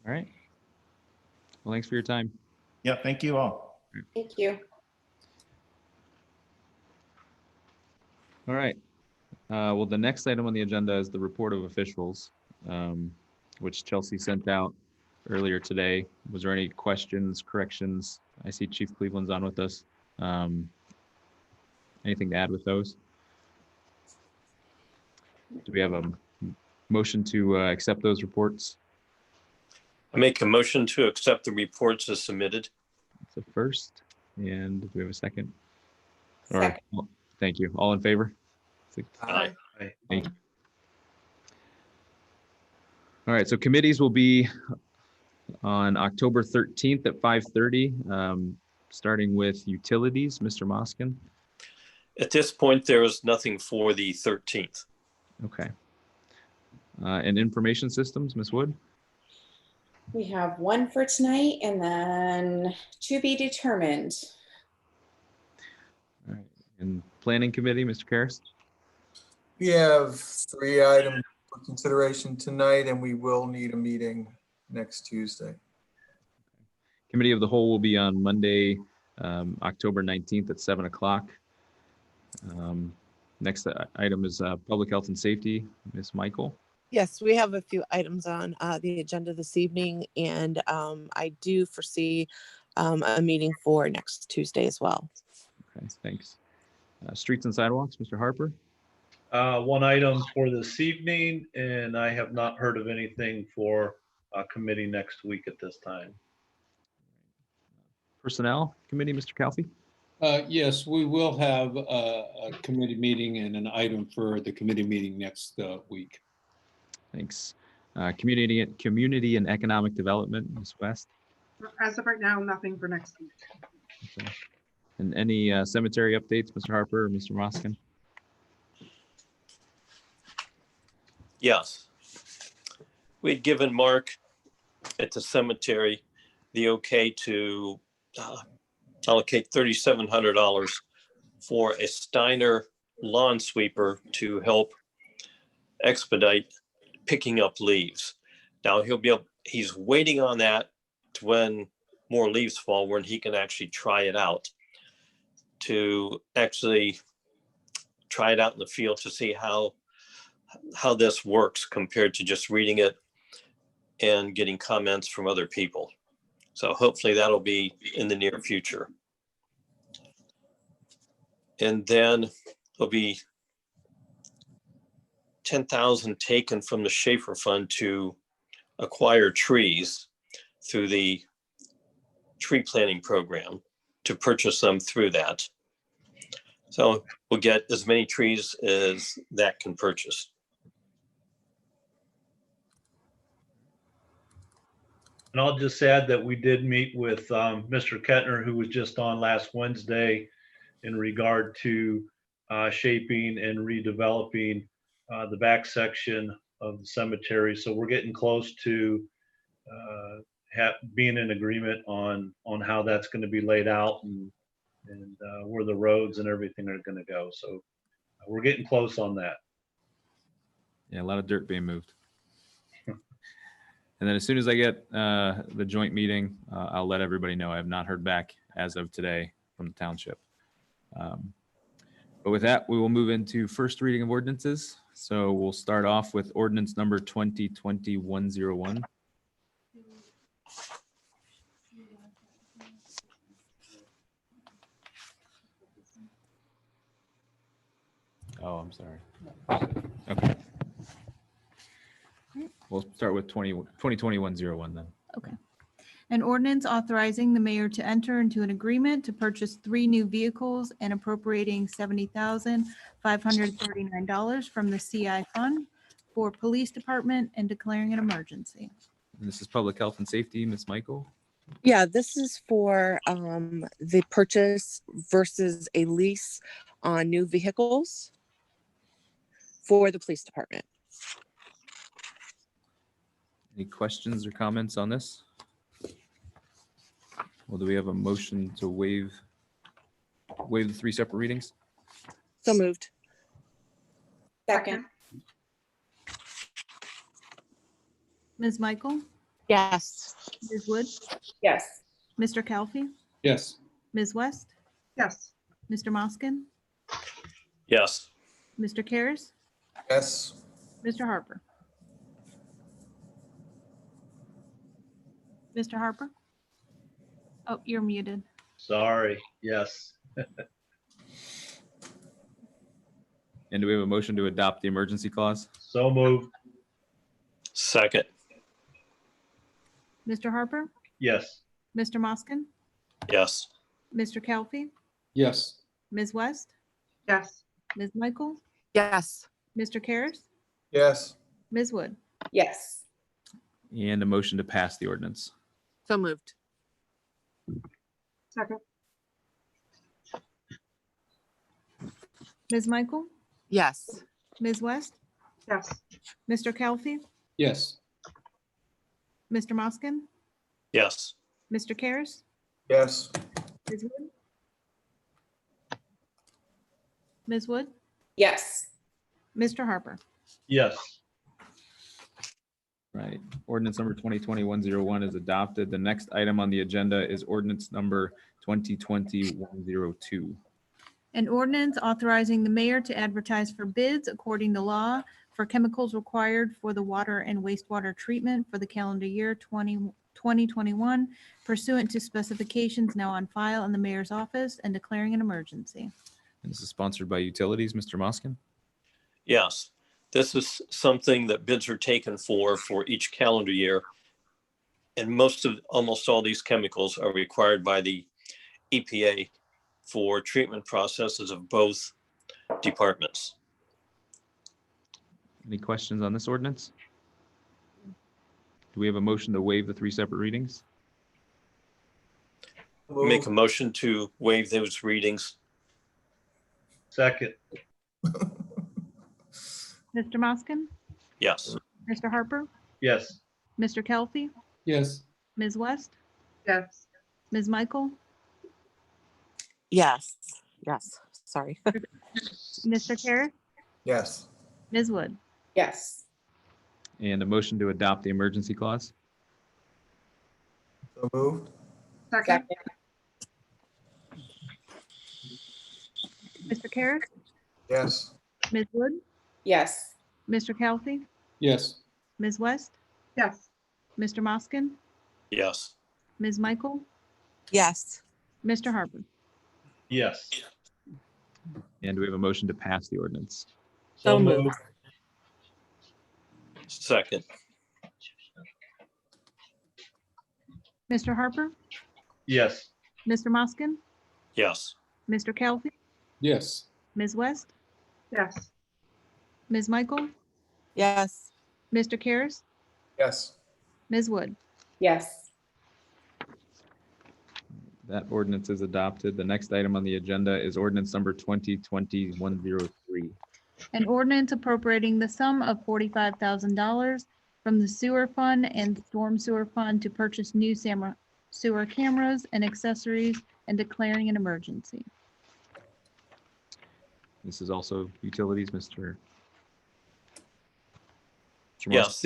All right. Well, thanks for your time. Yeah, thank you all. Thank you. All right. Well, the next item on the agenda is the report of officials, which Chelsea sent out earlier today. Was there any questions, corrections? I see Chief Cleveland's on with us. Anything to add with those? Do we have a motion to accept those reports? I make a motion to accept the reports as submitted. It's a first. And do we have a second? Second. Thank you. All in favor? Aye. Thank you. All right, so committees will be on October 13th at 5:30, starting with utilities. Mr. Moskin. At this point, there is nothing for the 13th. Okay. And information systems, Ms. Wood? We have one for tonight and then to be determined. All right. And planning committee, Mr. Karas? We have 3 items for consideration tonight, and we will need a meeting next Tuesday. Committee of the whole will be on Monday, October 19th at 7 o'clock. Next item is public health and safety, Ms. Michael. Yes, we have a few items on the agenda this evening, and I do foresee a meeting for next Tuesday as well. Okay, thanks. Streets and sidewalks, Mr. Harper. One item for this evening, and I have not heard of anything for a committee next week at this time. Personnel committee, Mr. Calfee. Yes, we will have a committee meeting and an item for the committee meeting next week. Thanks. Community and economic development, Ms. West. As of right now, nothing for next week. Okay. And any cemetery updates, Mr. Harper or Mr. Moskin? Yes. We'd given Mark at the cemetery the okay to allocate $3,700 for a Steiner lawn sweeper to help expedite picking up leaves. Now he's waiting on that to when more leaves fall, when he can actually try it out, to actually try it out in the field to see how this works compared to just reading it and getting comments from other people. So hopefully that'll be in the near future. And then there'll be $10,000 taken from the Schaefer Fund to acquire trees through the tree planting program, to purchase them through that. So we'll get as many trees as that can purchase. And I'll just add that we did meet with Mr. Kettner, who was just on last Wednesday, in regard to shaping and redeveloping the back section of the cemetery. So we're getting close to being in agreement on how that's going to be laid out and where the roads and everything are going to go. So we're getting close on that. Yeah, a lot of dirt being moved. And then as soon as I get the joint meeting, I'll let everybody know. I have not heard back as of today from the township. But with that, we will move into first reading of ordinances. So we'll start off with ordinance number 2020-101. Oh, I'm sorry. Okay. We'll start with 2020-101 then. Okay. An ordinance authorizing the mayor to enter into an agreement to purchase 3 new vehicles and appropriating $70,539 from the CI fund for police department and declaring an emergency. And this is Public Health and Safety, Ms. Michael. Yeah, this is for the purchase versus a lease on new vehicles for the police department. Any questions or comments on this? Well, do we have a motion to waive the 3 separate readings? So moved. Second. Ms. Michael, Yes. Ms. Wood, Yes. Mr. Calfee, Yes. Ms. West, Yes. Mr. Moskin, Yes. Mr. Karas, Yes. Mr. Harper. Mr. Harper? Oh, you're muted. Sorry, yes. And do we have a motion to adopt the emergency clause? So moved, Second. Mr. Harper? yes. Mr. Moskin? Yes. Mr. Calfee? Yes. Ms. West? Yes. Ms. Michael? Yes. Mr. Karas? Yes. Ms. Wood? Yes. And a motion to pass the ordinance. So moved. Second. Ms. Michael? Yes. Ms. West? Yes. Mr. Calfee? Yes. Mr. Moskin? Yes. Mr. Karas? Yes. Ms. Wood? Ms. Wood? Yes. Mr. Harper? Yes. Right. Ordinance number 2020-101 is adopted. The next item on the agenda is ordinance number 2020-102. An ordinance authorizing the mayor to advertise for bids according to law for chemicals required for the water and wastewater treatment for the calendar year 2021 pursuant to specifications now on file in the mayor's office and declaring an emergency. And this is sponsored by Utilities. Mr. Moskin? Yes. This is something that bids are taken for each calendar year. And almost all these chemicals are required by the EPA for treatment processes of both departments. Any questions on this ordinance? Do we have a motion to waive the 3 separate readings? Make a motion to waive those readings. Second, Mr. Moskin? Yes. Mr. Harper? yes. Mr. Kelfie? Yes. Ms. West? Yes. Ms. Michael? Yes. Yes. Sorry. Mr. Karas? Yes. Ms. Wood? Yes. And a motion to adopt the emergency clause? So moved. Second. Mr. Karas? Yes. Ms. Wood? Yes. Mr. Calfee? Yes. Ms. West? Yes. Mr. Moskin? Yes. Ms. Michael? Yes. Mr. Harper? Yes. And do we have a motion to pass the ordinance? So moved. Second. Mr. Harper? Yes. Mr. Moskin? Yes. Mr. Calfee? Yes. Ms. West? Yes. Ms. Michael? Yes. Mr. Karas? Yes. Ms. Wood? Yes. That ordinance is adopted. The next item on the agenda is ordinance number 2020-103. An ordinance appropriating the sum of $45,000 from the sewer fund and storm sewer fund to purchase new sewer cameras and accessories and declaring an emergency. This is also Utilities, Mr. Moskin. Yes,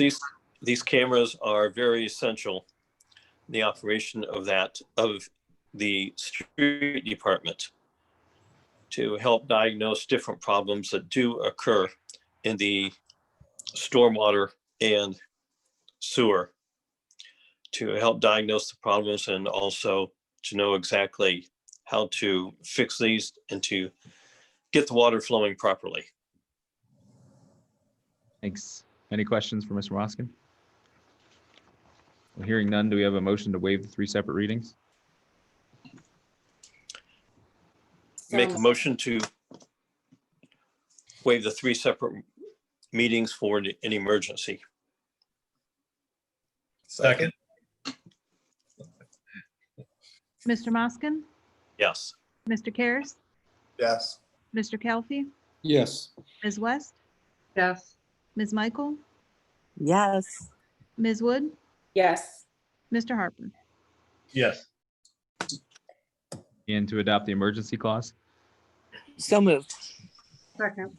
these cameras are very essential in the operation of the street department to help diagnose different problems that do occur in the stormwater and sewer, to help diagnose the problems and also to know exactly how to fix these and to get the water flowing properly. Thanks. Any questions for Mr. Moskin? Well, hearing none, do we have a motion to waive the 3 separate readings? Make a So- motion to waive the 3 separate meetings for an emergency. Second. Mr. Moskin, Yes. Mr. Karas, Yes. Mr. Kelfi, Yes. Ms. West, Yes. Ms. Michael, Yes. Ms. Wood, Yes. Mr. Harper. Yes. And to adopt the emergency clause? So moved. Second.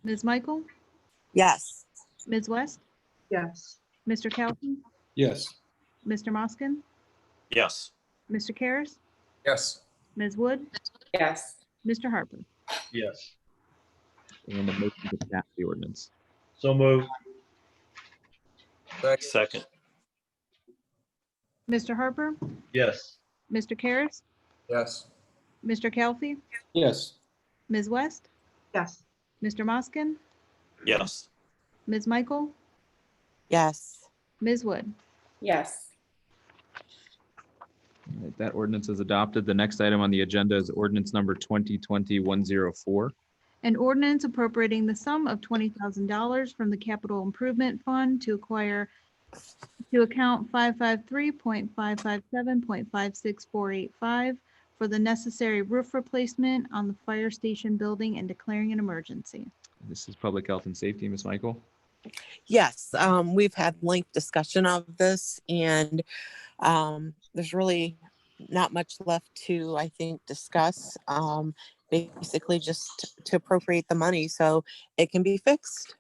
Ms. Michael, Yes. Ms. West, Yes. Mr. Kelfi, Yes. Mr. Moskin, Yes. Mr. Karas, Yes. Ms. Wood, Yes. Mr. Harper. Yes. And a motion to pass the ordinance. So moved. Second. Mr. Harper, Yes. Mr. Karas, Yes. Mr. Kelfi, Yes. Ms. West, Yes. Mr. Moskin, Yes. Ms. Michael, Yes. Ms. Wood. Yes. All right, that ordinance is adopted. The next item on the agenda is ordinance number 2020-104. An ordinance appropriating the sum of $20,000 from the Capital Improvement Fund to account 553.557.56485 for the necessary roof replacement on the fire station building and declaring an emergency. This is Public Health and Safety, Ms. Michael. Yes, we've had length discussion of this and there's really not much left to, I think, discuss. Basically just to appropriate the money so it can be fixed.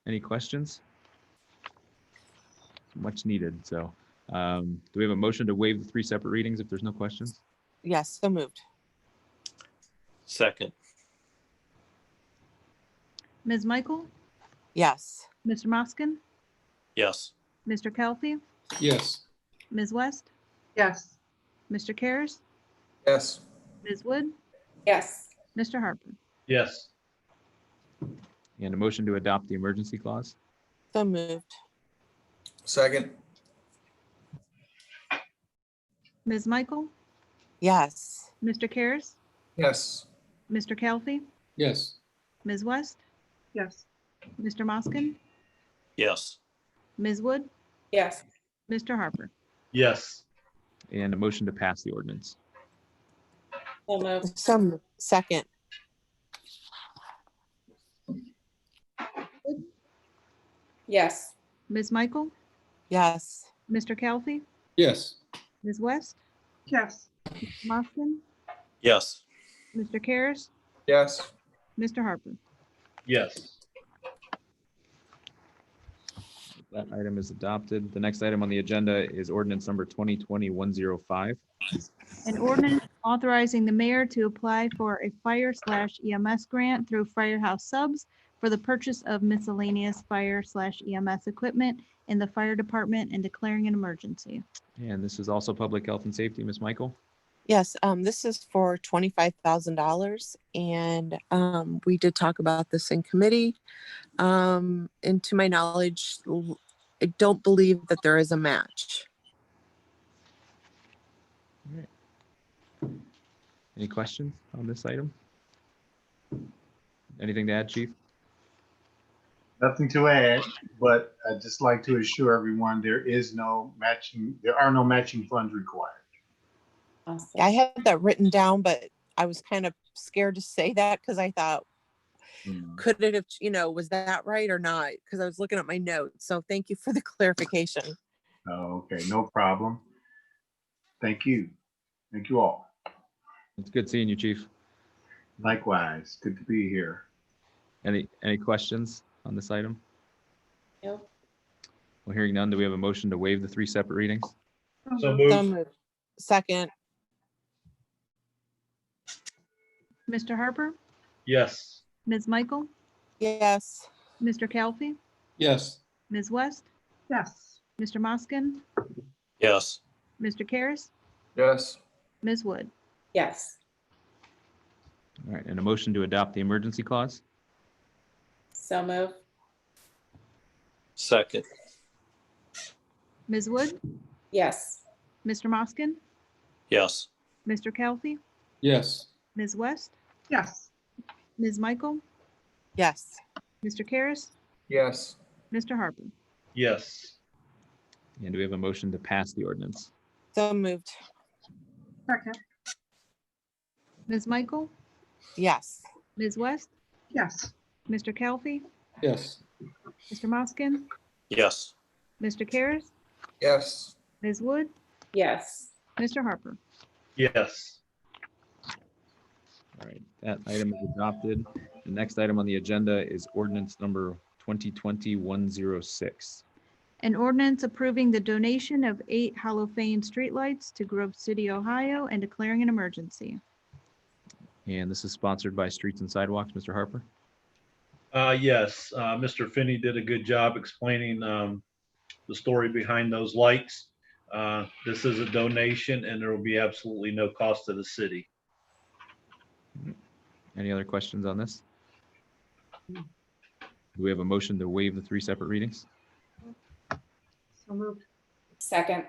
Any questions? Much needed. So do we have a motion to waive the 3 separate readings if there's no questions? Yes, so moved. Second. Ms. Michael, Yes. Mr. Moskin, Yes. Mr. Kelfi, Yes. Ms. West, Yes. Mr. Karas, Yes. Ms. Wood, Yes. Mr. Harper. Yes. And a motion to adopt the emergency clause? So moved. Second. Ms. Michael, Yes. Mr. Karas, Yes. Mr. Kelfi, Yes. Ms. West, Yes. Mr. Moskin, Yes. Ms. Wood, Yes. Mr. Harper. Yes. And a motion to pass the ordinance? So moved. Second. Yes. Ms. Michael, Yes. Mr. Kelfi, Yes. Ms. West, Yes. Moskin, Yes. Mr. Karas, Yes. Mr. Harper. Yes. That item is adopted. The next item on the agenda is ordinance number 2020-105. An ordinance authorizing the mayor to apply for a fire/EMS grant through Firehouse Subs for the purchase of miscellaneous fire/EMS equipment in the fire department and declaring an emergency. And this is also Public Health and Safety, Ms. Michael. Yes, this is for $25,000 and we did talk about this in committee. And to my knowledge, I don't believe that there is a match. Any questions on this item? Anything to add, Chief? Nothing to add, but I'd just like to assure everyone there are no matching funds required. Awesome. I had that written down, but I was kind of scared to say that because I thought, could it have, was that right or not? Because I was looking at my notes. So thank you for the clarification. Oh, okay, no problem. Thank you. Thank you all. It's good seeing you, Chief. Likewise, good to be here. Any questions on this item? Nope. Well, hearing none, do we have a motion to waive the 3 separate readings? So So moved. moved. Second. Mr. Harper, Yes. Ms. Michael, Yes. Mr. Kelfi, Yes. Ms. West, Yes. Mr. Moskin, Yes. Mr. Karas, Yes. Ms. Wood. Yes. All right, and a motion to adopt the emergency clause? So move. Second. Ms. Wood, Yes. Mr. Moskin, Yes. Mr. Kelly, Yes. Ms. West, Yes. Ms. Michael, Yes. Mr. Karas, Yes. Mr. Harper. Yes. And do we have a motion to pass the ordinance? So moved. Second. Ms. Michael, Yes. Ms. West, Yes. Mr. Kelly, Yes. Mr. Moskin, Yes. Mr. Karas, Yes. Ms. Wood, Yes. Mr. Harper. Yes. All right, that item is adopted. The next item on the agenda is ordinance number 2020-106. An ordinance approving the donation of 8 halophane streetlights to Grove City, Ohio, and declaring an emergency. And this is sponsored by Streets and Sidewalks. Mr. Harper? Yes, Mr. Finney did a good job explaining the story behind those lights. This is a donation and there will be absolutely no cost to the city. Any other questions on this? Do we have a motion to waive the 3 separate readings? So moved. Second.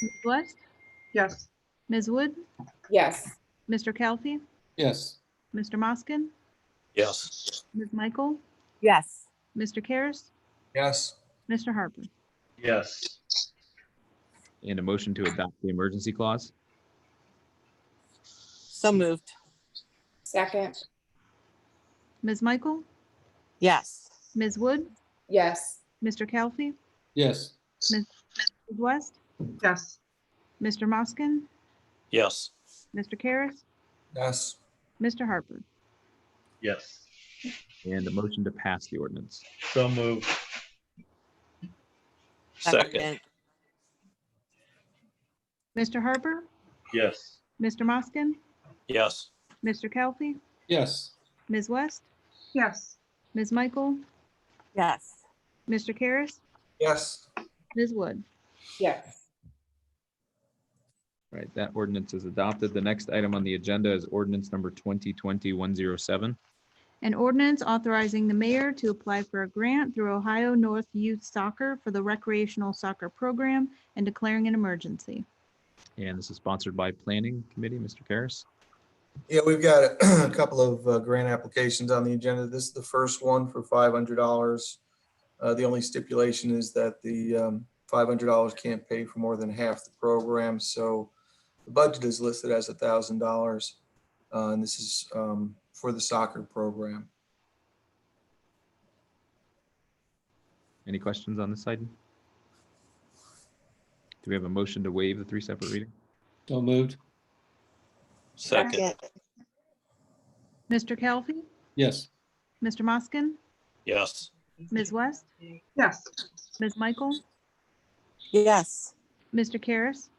Ms. West, Yes. Ms. Wood, Yes. Mr. Kelly, Yes. Mr. Moskin, Yes. Ms. Michael, Yes. Mr. Karas, Yes. Mr. Harper. Yes. And a motion to adopt the emergency clause? So moved. Second. Ms. Michael, Yes. Ms. Wood, Yes. Mr. Kelly, Yes. Ms. West, Yes. Mr. Moskin, Yes. Mr. Karas, Yes. Mr. Harper. Yes. And a motion to pass the ordinance? So moved. Second. Mr. Harper, Yes. Mr. Moskin, Yes. Mr. Kelly, Yes. Ms. West, Yes. Ms. Michael, Yes. Mr. Karas, Yes. Ms. Wood. Yes. All right, that ordinance is adopted. The next item on the agenda is ordinance number 2020-107. An ordinance authorizing the mayor to apply for a grant through Ohio North Youth Soccer for the recreational soccer program and declaring an emergency. And this is sponsored by Planning Committee. Mr. Karas? Yeah, we've got a couple of grant applications on the agenda. This is the first one for $500. The only stipulation is that the $500 can't pay for more than half the program. So the budget is listed as $1,000. And this is for the soccer program. Any questions on this item? Do we have a motion to waive the 3 separate readings? So moved. Second. Mr. Kelly, Yes. Mr. Moskin, Yes. Ms. West, Yes. Ms. Michael, Yes. Mr. Karas,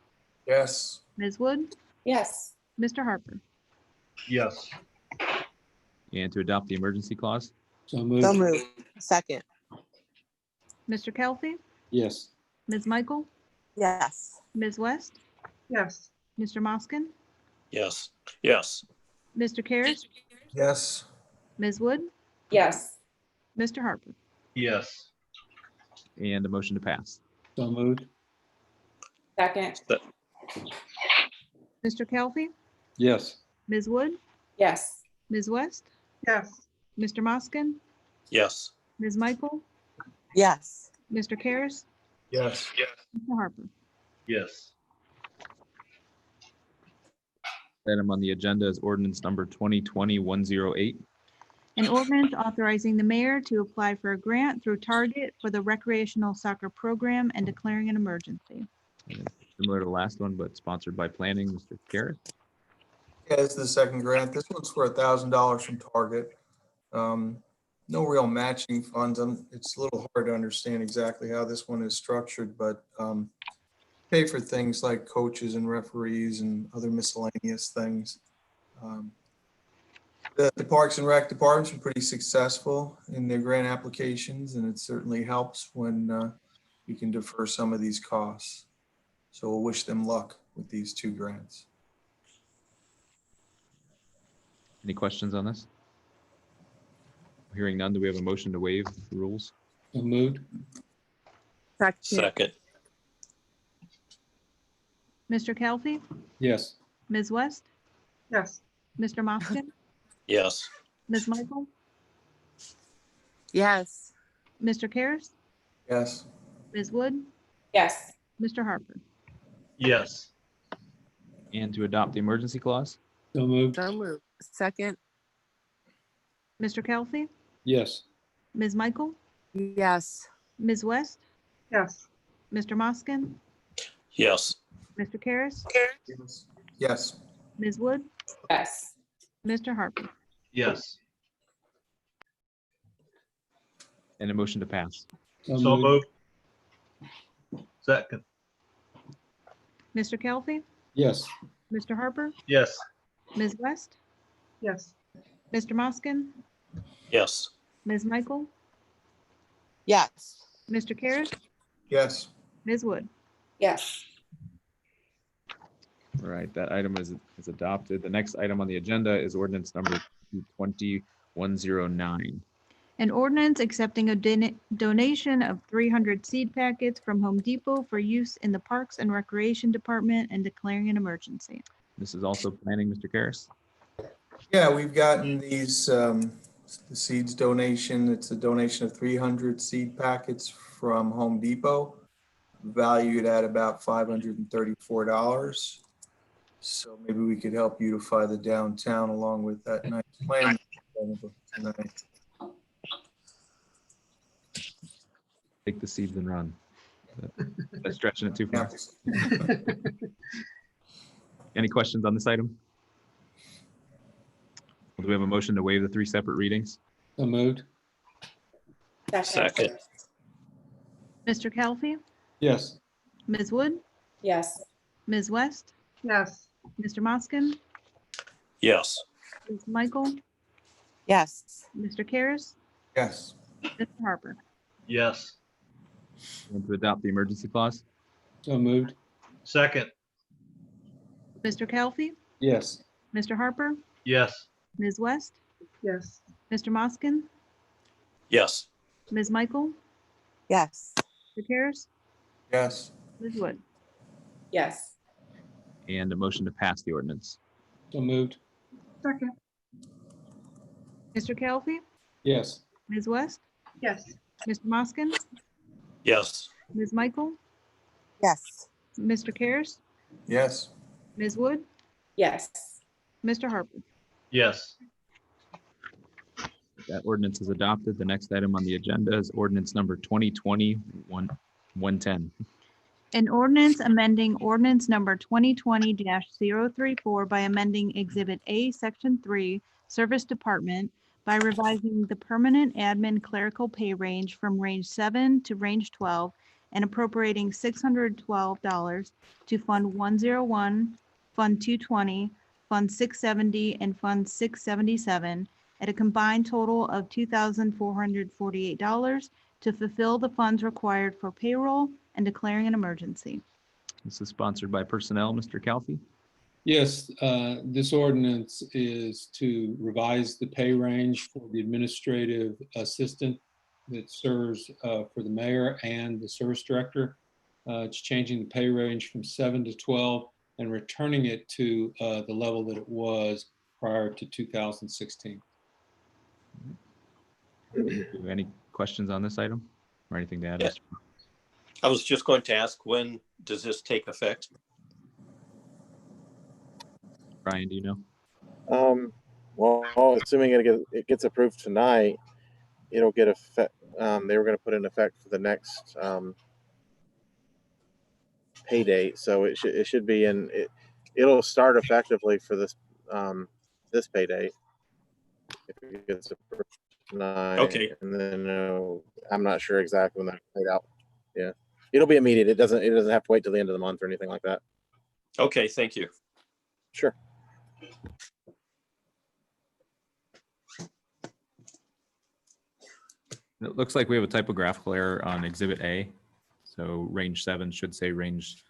Yes. Ms. Wood, Yes. Mr. Harper. Yes. And to adopt the emergency clause? So moved. So moved. Second. Mr. Kelly, Yes. Ms. Michael, Yes. Ms. West, Yes. Mr. Moskin, Yes. Yes. Mr. Karas, Yes. Ms. Wood, Yes. Mr. Harper. Yes. And a motion to pass? So moved. Second. Mr. Kelly, Yes. Ms. Wood, Yes. Ms. West, Yes. Mr. Moskin, Yes. Ms. Michael, Yes. Mr. Karas, Yes. Mr. Harper. Yes. Item on the agenda is ordinance number 2020-108. An ordinance authorizing the mayor to apply for a grant through Target for the recreational soccer program and declaring an emergency. Similar to the last one, but sponsored by Planning. Mr. Karas? Yeah, this is the second grant. This one's for $1,000 from Target. No real matching funds. It's a little hard to understand exactly how this one is structured, but pay for things like coaches and referees and other miscellaneous things. The Parks and Rec department's been pretty successful in their grant applications, and it certainly helps when you can defer some of these costs. So we'll wish them luck with these 2 grants. Any questions on this? Hearing none, do we have a motion to waive the rules? So moved. Second, Mr. Kelfi, Yes. Ms. West, Yes. Mr. Moskin, yes. Ms. Michael, Yes. Mr. Karas, Yes. Ms. Wood, Yes. Mr. Harper. Yes. And to adopt the emergency clause? So moved. So moved. Second. Mr. Kelfi, Yes. Ms. Michael, Yes. Ms. West, Yes. Mr. Moskin, Yes. Mr. Karas, Yes. Ms. Wood, Yes. Mr. Harper. Yes. And a motion to pass? So moved. Second. Mr. Kelfi, Yes. Mr. Harper, Yes. Ms. West, Yes. Mr. Moskin, Yes. Ms. Michael, Yes. Mr. Karas, Yes. Ms. Wood. Yes. All right, that item is adopted. The next item on the agenda is ordinance number 20109. An ordinance accepting a donation of 300 seed packets from Home Depot for use in the Parks and Recreation Department and declaring an emergency. This is also planning, Mr. Karas? Yeah, we've gotten these, the seeds donation. It's a donation of 300 seed packets from Home Depot, valued at about $534. So maybe we could help beautify the downtown along with that nice plan tonight. Take the seeds and run. That's stretching it too far. Any questions on this item? Do we have a motion to waive the 3 separate readings? So moved. Second, Mr. Kelfi, Yes. Ms. Wood, Yes. Ms. West, Yes. Mr. Moskin, yes. Ms. Michael, Yes. Mr. Karas, Yes. Mr. Harper. Yes. And to adopt the emergency clause? So moved. Second. Mr. Kelfi, Yes. Mr. Harper, Yes. Ms. West, Yes. Mr. Moskin, Yes. Ms. Michael, Yes. Mr. Karas, Yes. Ms. Wood. Yes. And a motion to pass the ordinance? So moved. Second. Mr. Kelfi, Yes. Ms. West, Yes. Mr. Moskin, Yes. Ms. Michael, Yes. Mr. Karas, Yes. Ms. Wood, Yes. Mr. Harper. Yes. That ordinance is adopted. The next item on the agenda is ordinance number 2020-110. An ordinance amending ordinance number 2020-034 by amending Exhibit A, Section 3, Service Department by revising the permanent admin clerical pay range from range 7 to range 12 and appropriating $612 to Fund 101, Fund 220, Fund 670, and Fund 677 at a combined total of $2,448 to fulfill the funds required for payroll and declaring an emergency. This is sponsored by Personnel. Mr. Calfee? Yes, this ordinance is to revise the pay range for the administrative assistant that serves for the mayor and the service director. It's changing the pay range from 7 to 12 and returning it to the level that it was prior to 2016. Any questions on this item or anything to add? Yeah. I was just going to ask, when does this take effect? Brian, do you know? Well, assuming it gets approved tonight, it'll get effect. They were going to put in effect for the next pay date, so it should be in. It'll start effectively for this this pay date if it gets approved tonight. Okay. And then I'm not sure exactly when that's paid out. Yeah, it'll be immediate. It doesn't have to wait till the end of the month or anything like that. Okay, thank you. Sure. It looks like we have a typographical error on Exhibit A. So range 7 should say range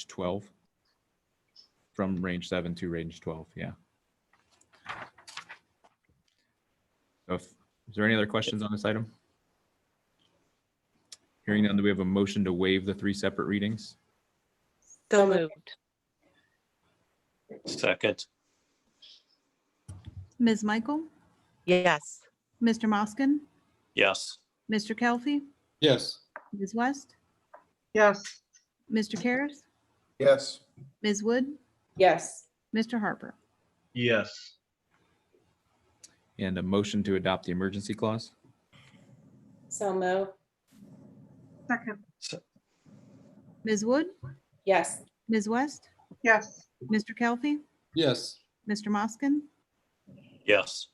12. From range 7 to range 12, yeah. So is there any other questions on this item? Hearing none, do we have a motion to waive the 3 separate readings? So moved. Second, Ms. Michael, Yes. Mr. Moskin, yes. Mr. Kelfi, Yes. Ms. West, Yes. Mr. Karas, Yes. Ms. Wood, Yes. Mr. Harper. Yes. And a motion to adopt the emergency clause? So move. Second. Ms. Wood, Yes. Ms. West, Yes. Mr. Kelfi, Yes. Mr. Moskin, Yes.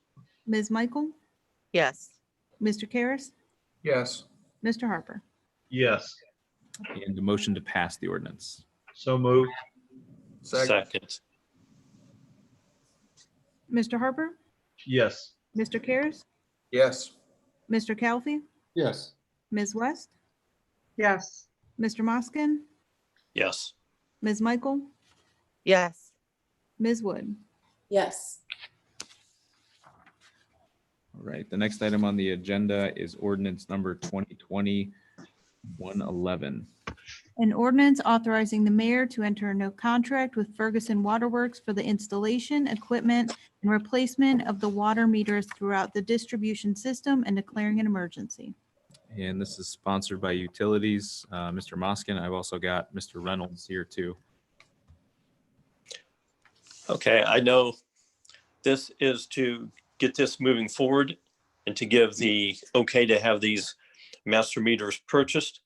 Ms. Michael, Yes. Mr. Karas, Yes. Mr. Harper. Yes. And a motion to pass the ordinance? So moved. Second, Mr. Harper, Yes. Mr. Karas, Yes. Mr. Kelfi, Yes. Ms. West, Yes. Mr. Moskin, yes. Ms. Michael, Yes. Ms. Wood. Yes. All right, the next item on the agenda is ordinance number 2020-111. An ordinance authorizing the mayor to enter into a contract with Ferguson Waterworks for the installation, equipment, and replacement of the water meters throughout the distribution system and declaring an emergency. And this is sponsored by Utilities, Mr. Moskin. I've also got Mr. Reynolds here too. Okay, I know this is to get this moving forward and to give the okay to have these master meters purchased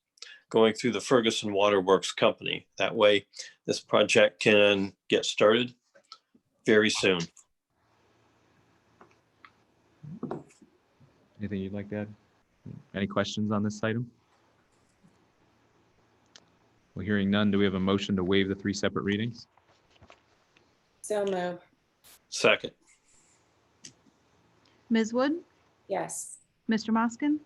going through the Ferguson Waterworks Company. That way, this project can get started very soon. Anything you'd like to add? Any questions on this item? Well, hearing none, do we have a motion to waive the 3 separate readings? So move. Second, Ms. Wood, Yes. Mr. Moskin,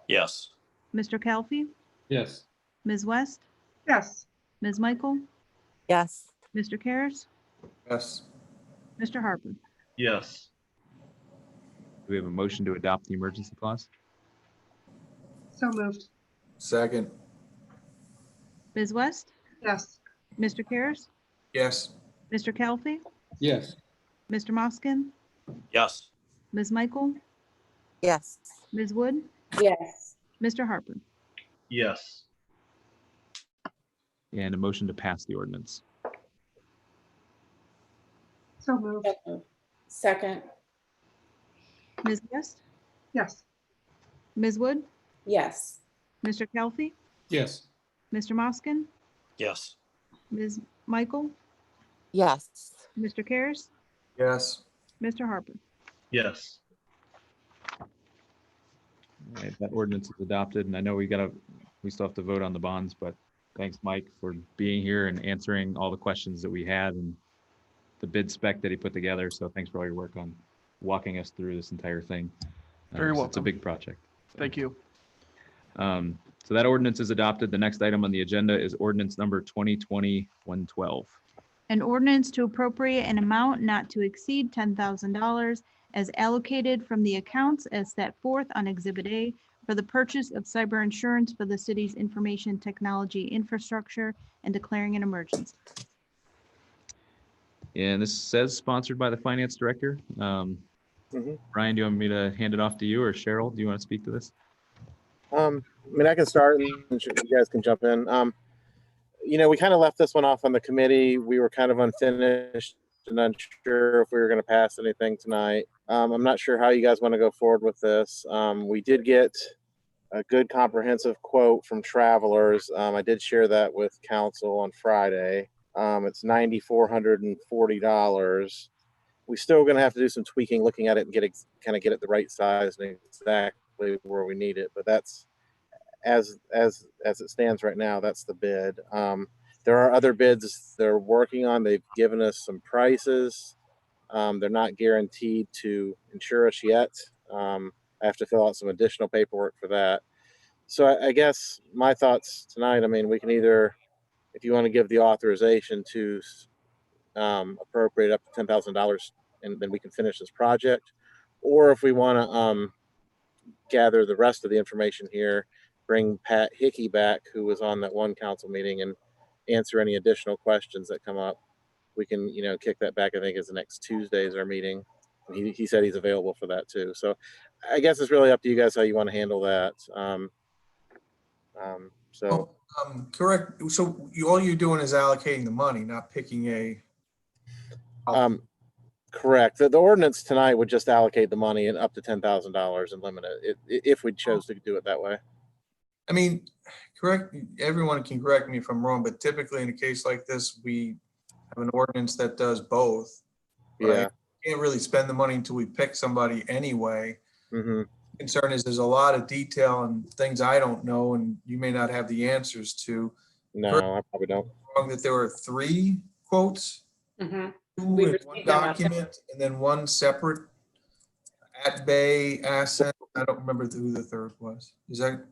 yes. Mr. Kelfi, Yes. Ms. West, Yes. Ms. Michael, Yes. Mr. Karas, Yes. Mr. Harper. Yes. Do we have a motion to adopt the emergency clause? So moved. Second. Ms. West, Yes. Mr. Karas, Yes. Mr. Kelfi, Yes. Mr. Moskin, Yes. Ms. Michael, Yes. Ms. Wood, Yes. Mr. Harper. Yes. And a motion to pass the ordinance? So moved. So move. Second. Ms. West, Yes. Ms. Wood, Yes. Mr. Kelfi, Yes. Mr. Moskin, Yes. Ms. Michael, Yes. Mr. Karas, Yes. Mr. Harper. Yes. All right, that ordinance is adopted, and I know we still have to vote on the bonds, but thanks, Mike, for being here and answering all the questions that we had and the bid spec that he put together. So thanks for all your work on walking us through this entire thing. Very So it's a welcome. big project. Thank you. So that ordinance is adopted. The next item on the agenda is ordinance number 2020-112. An ordinance to appropriate an amount not to exceed $10,000 as allocated from the accounts as set forth on Exhibit A for the purchase of cyber insurance for the city's information technology infrastructure and declaring an emergency. And this says sponsored by the finance director. Brian, do you want me to hand it off to you, or Cheryl? Do you want to speak to this? I mean, I can start and you guys can jump in. You know, we kind of left this one off on the committee. We were kind of unfinished and unsure if we were going to pass anything tonight. I'm not sure how you guys want to go forward with this. We did get a good comprehensive quote from Travelers. I did share that with council on Friday. It's $9,440. We're still going to have to do some tweaking, looking at it and kind of get it the right size and exactly where we need it. But that's as it stands right now, that's the bid. There are other bids they're working on. They've given us some prices. They're not guaranteed to insure us yet. I have to fill out some additional paperwork for that. So I guess my thoughts tonight, I mean, we can either, if you want to give the authorization to appropriate up to $10,000 and then we can finish this project, or if we want to gather the rest of the information here, bring Pat Hickey back, who was on that one council meeting, and answer any additional questions that come up. We can, you know, kick that back. I think is the next Tuesday is our meeting. He said he's available for that too. So I guess it's really up to you guys how you want to handle that. So Correct. So all you're doing is allocating the money, not picking a. correct. The ordinance tonight would just allocate the money and up to $10,000 and limit it if we chose to do it that way. I mean, correct, everyone can correct me if I'm wrong, but typically in a case like this, we have an ordinance that does both. Yeah. Can't really spend the money until we pick somebody anyway. Mm-hmm. Concern is there's a lot of detail and things I don't know, and you may not have the answers to. No, I probably don't. Wrong that there were 3 quotes, Mhm. 2 We in received one them document, and then 1 separate at bay asset. I don't remember who the third was. Is that?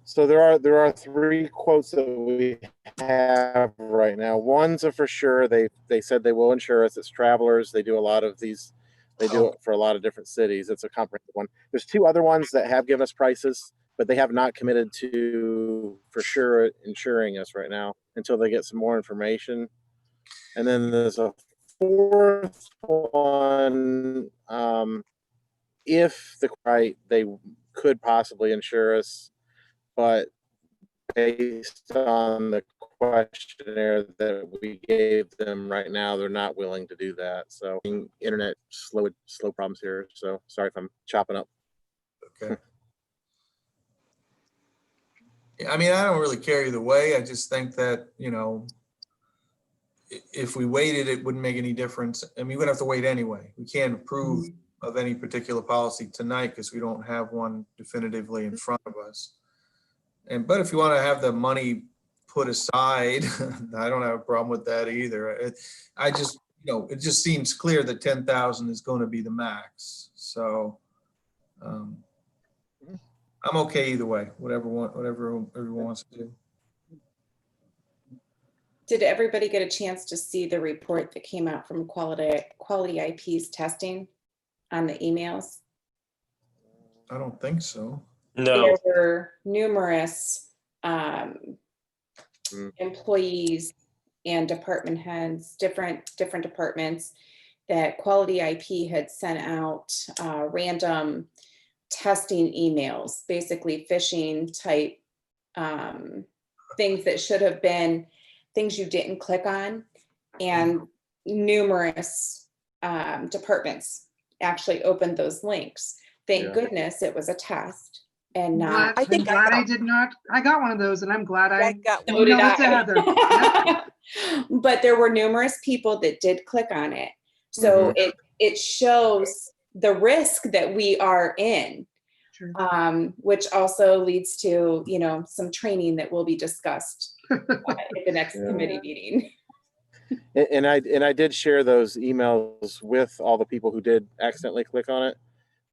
So there are 3 quotes that we have right now. One's a for sure. They said they will insure us. It's Travelers. They do a lot of these. They do it for a lot of different cities. It's a comprehensive one. There's 2 other ones that have given us prices, but they have not committed to for sure insuring us right now until they get some more information. And then there's a 4th one. If the right, they could possibly insure us, but based on the questionnaire that we gave them right now, they're not willing to do that. So internet slow problems here. So sorry if I'm chopping up. Okay. Yeah, I mean, I don't really care either way. I just think that, you know, if we waited, it wouldn't make any difference. I mean, we'd have to wait anyway. We can't approve of any particular policy tonight because we don't have one definitively in front of us. But if you want to have the money put aside, I don't have a problem with that either. I just, you know, it just seems clear that 10,000 is going to be the max. So I'm okay either way, whatever everyone wants to do. Did everybody get a chance to see the report that came out from Quality IP's testing on the emails? I don't think so. No. There were numerous employees and department heads, different departments, that Quality IP had sent out random testing emails, basically phishing type things that should have been things you didn't click on, and numerous departments actually opened those links. Thank goodness it was a test and not. I'm glad I did not. I got one of those, and I'm glad I got So did emailed it to Heather. Yep. But there were numerous people that did click on it. So it shows the risk that we are in, which also leads to, you know, some training that will be discussed at the next committee meeting. And I did share those emails with all the people who did accidentally click on it.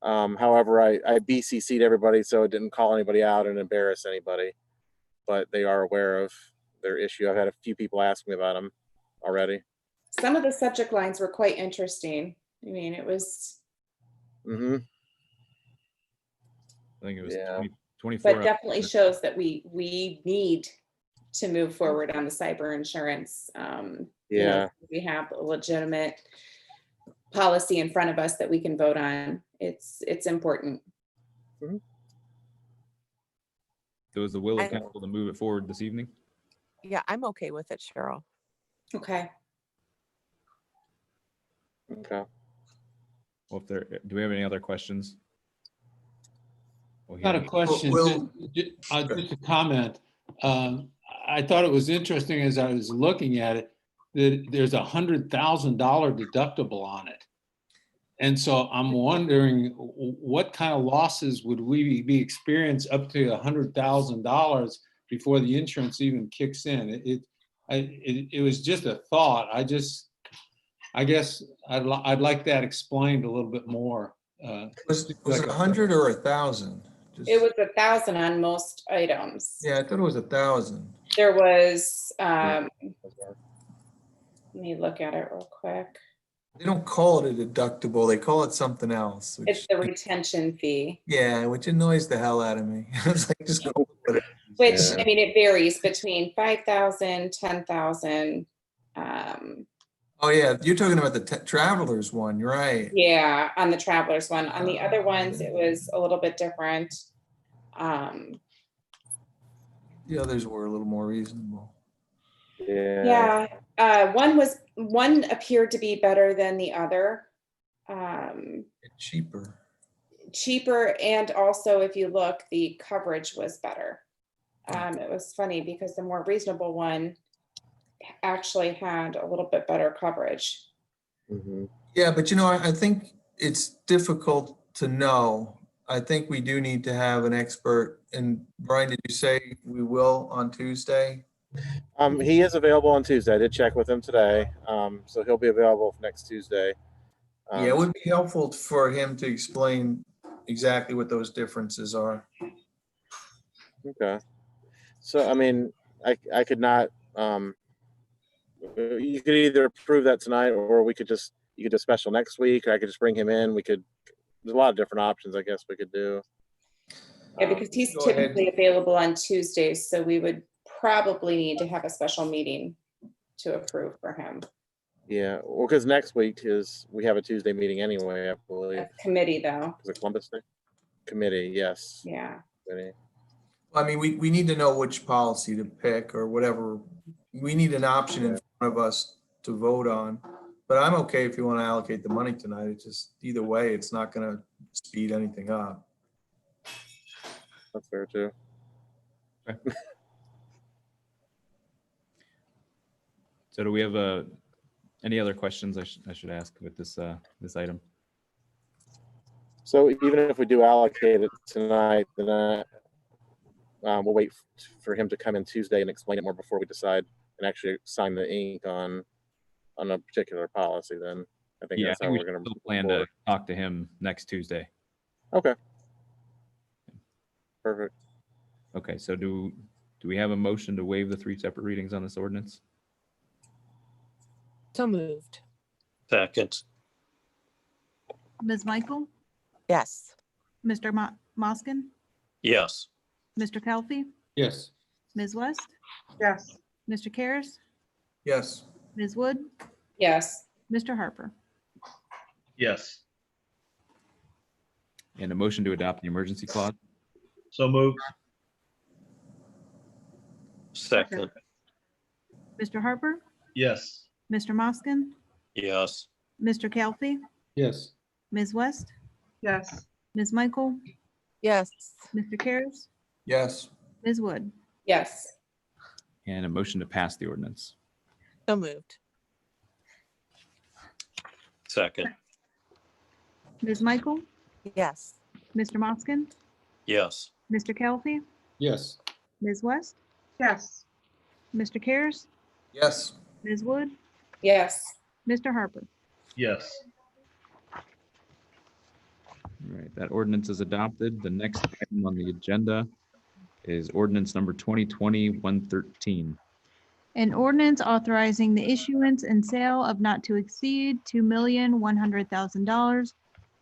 However, I BCC'd everybody so it didn't call anybody out and embarrass anybody, but they are aware of their issue. I've had a few people ask me about them already. Some of the subject lines were quite interesting. I mean, it was. I think it was 24. But definitely shows that we need to move forward on the cyber insurance. You know, we have a legitimate policy in front of us that we can vote on. It's important. There was the will of council to move it forward this evening. Yeah, I'm okay with it, Cheryl. Okay. Okay. Well, do we have any other questions? Not a question, just a comment. I thought it was interesting as I was looking at it that there's $100,000 deductible on it. And so I'm wondering what kind of losses would we be experienced up to $100,000 before the insurance even kicks in? It was just a thought. I guess I'd like that explained a little bit more. Was it 100 or 1,000? It was 1,000 on most items. Yeah, I thought it was 1,000. There was, let me look at it real quick. They don't call it a deductible, they call it something else. It's the retention fee, Yeah, which annoys the hell out of me. It's like, just go with it. which, Yeah. I mean, it varies between 5,000, 10,000. Oh, yeah, you're talking about the Travelers one, you're right. Yeah, on the Travelers one. On the other ones, it was a little bit different. The others were a little more reasonable. Yeah. Yeah, one appeared to be better than the other. Cheaper. Cheaper, and also if you look, the coverage was better. It was funny because the more reasonable one actually had a little bit better coverage. Mhm. Yeah, but I think it's difficult to know. I think we do need to have an expert. And Brian, did you say we will on Tuesday? He is available on Tuesday. I did check with him today. So he'll be available next Tuesday. Yeah, it would be helpful for him to explain exactly what those differences are. Okay. So, I mean, I could not, you could either approve that tonight, or you could do a special next week, or I could just bring him in. There's a lot of different options I guess we could do. Yeah, because he's Go ahead. typically available on Tuesdays, so we would probably need to have a special meeting to approve for him. Yeah, well, because next week we have a Tuesday meeting anyway, I believe. A committee, though. Is it Columbus Day? Committee, yes. Yeah. Committee. I mean, we need to know which policy to pick or whatever. We need an option in front of us to vote on. But I'm okay if you want to allocate the money tonight. It's just, either way, it's not going to speed anything up. That's fair too. So do we have any other questions I should ask with this item? So even if we do allocate it tonight, then we'll wait for him to come in Tuesday and explain it more before we decide and actually sign the ink on a particular policy. Then I think Yeah, I that's how think we we're going still to plan to talk to him next Tuesday. Okay. Perfect. Okay, so do we have a motion to waive the 3 separate readings on this ordinance? So moved. Second, Ms. Michael, Yes. Mr. Moskin, yes. Mr. Kelfi, Yes. Ms. West, Yes. Mr. Karas, Yes. Ms. Wood, Yes. Mr. Harper. Yes. And a motion to adopt the emergency clause? So moved. Second, Mr. Harper, Yes. Mr. Moskin, yes. Mr. Kelfi, Yes. Ms. West, Yes. Ms. Michael, Yes. Mr. Karas, Yes. Ms. Wood. Yes. And a motion to pass the ordinance? So moved. Second, Ms. Michael, Yes. Mr. Moskin, yes. Mr. Kelfi, Yes. Ms. West, Yes. Mr. Karas, Yes. Ms. Wood, Yes. Mr. Harper. Yes. All right, that ordinance is adopted. The next item on the agenda is ordinance number 2020-113. An ordinance authorizing the issuance and sale of not to exceed $2,100,000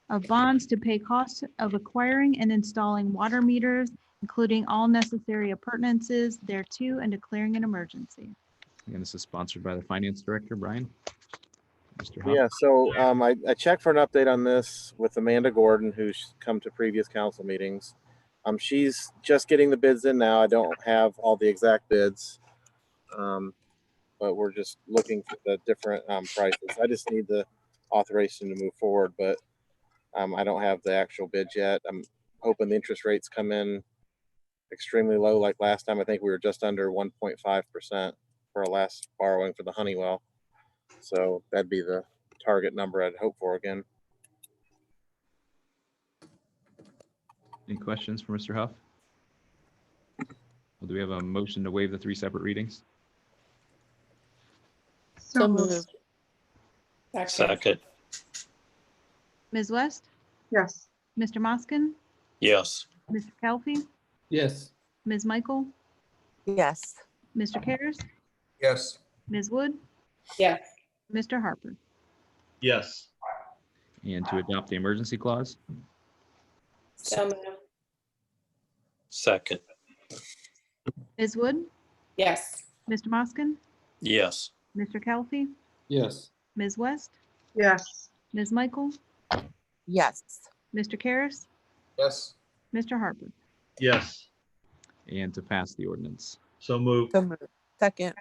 of bonds to pay costs of acquiring and installing water meters, including all necessary appurtenances thereto, and declaring an emergency. Again, this is sponsored by the finance director, Brian. Mr. Huff. Yeah, so I checked for an update on this with Amanda Gordon, who's come to previous council meetings. She's just getting the bids in now. I don't have all the exact bids, but we're just looking for the different prices. I just need the authorization to move forward, but I don't have the actual bids yet. I'm hoping the interest rates come in extremely low like last time. I think we were just under 1.5% for our last borrowing for the Honeywell. So that'd be the target number I'd hope for again. Any questions for Mr. Huff? Well, do we have a motion to waive the 3 separate readings? So moved. Second, Ms. West, Yes. Mr. Moskin, yes. Mr. Kelfi, Yes. Ms. Michael, Yes. Mr. Karas, Yes. Ms. Wood, Yes. Mr. Harper. Yes. And to adopt the emergency clause? So moved. Second. Ms. Wood, Yes. Mr. Moskin, Yes. Mr. Calfee, Yes. Ms. West, Yes. Ms. Michael, Yes. Mr. Karas, Yes. Mr. Harper. Yes. And to pass the ordinance? So moved. So moved. Second.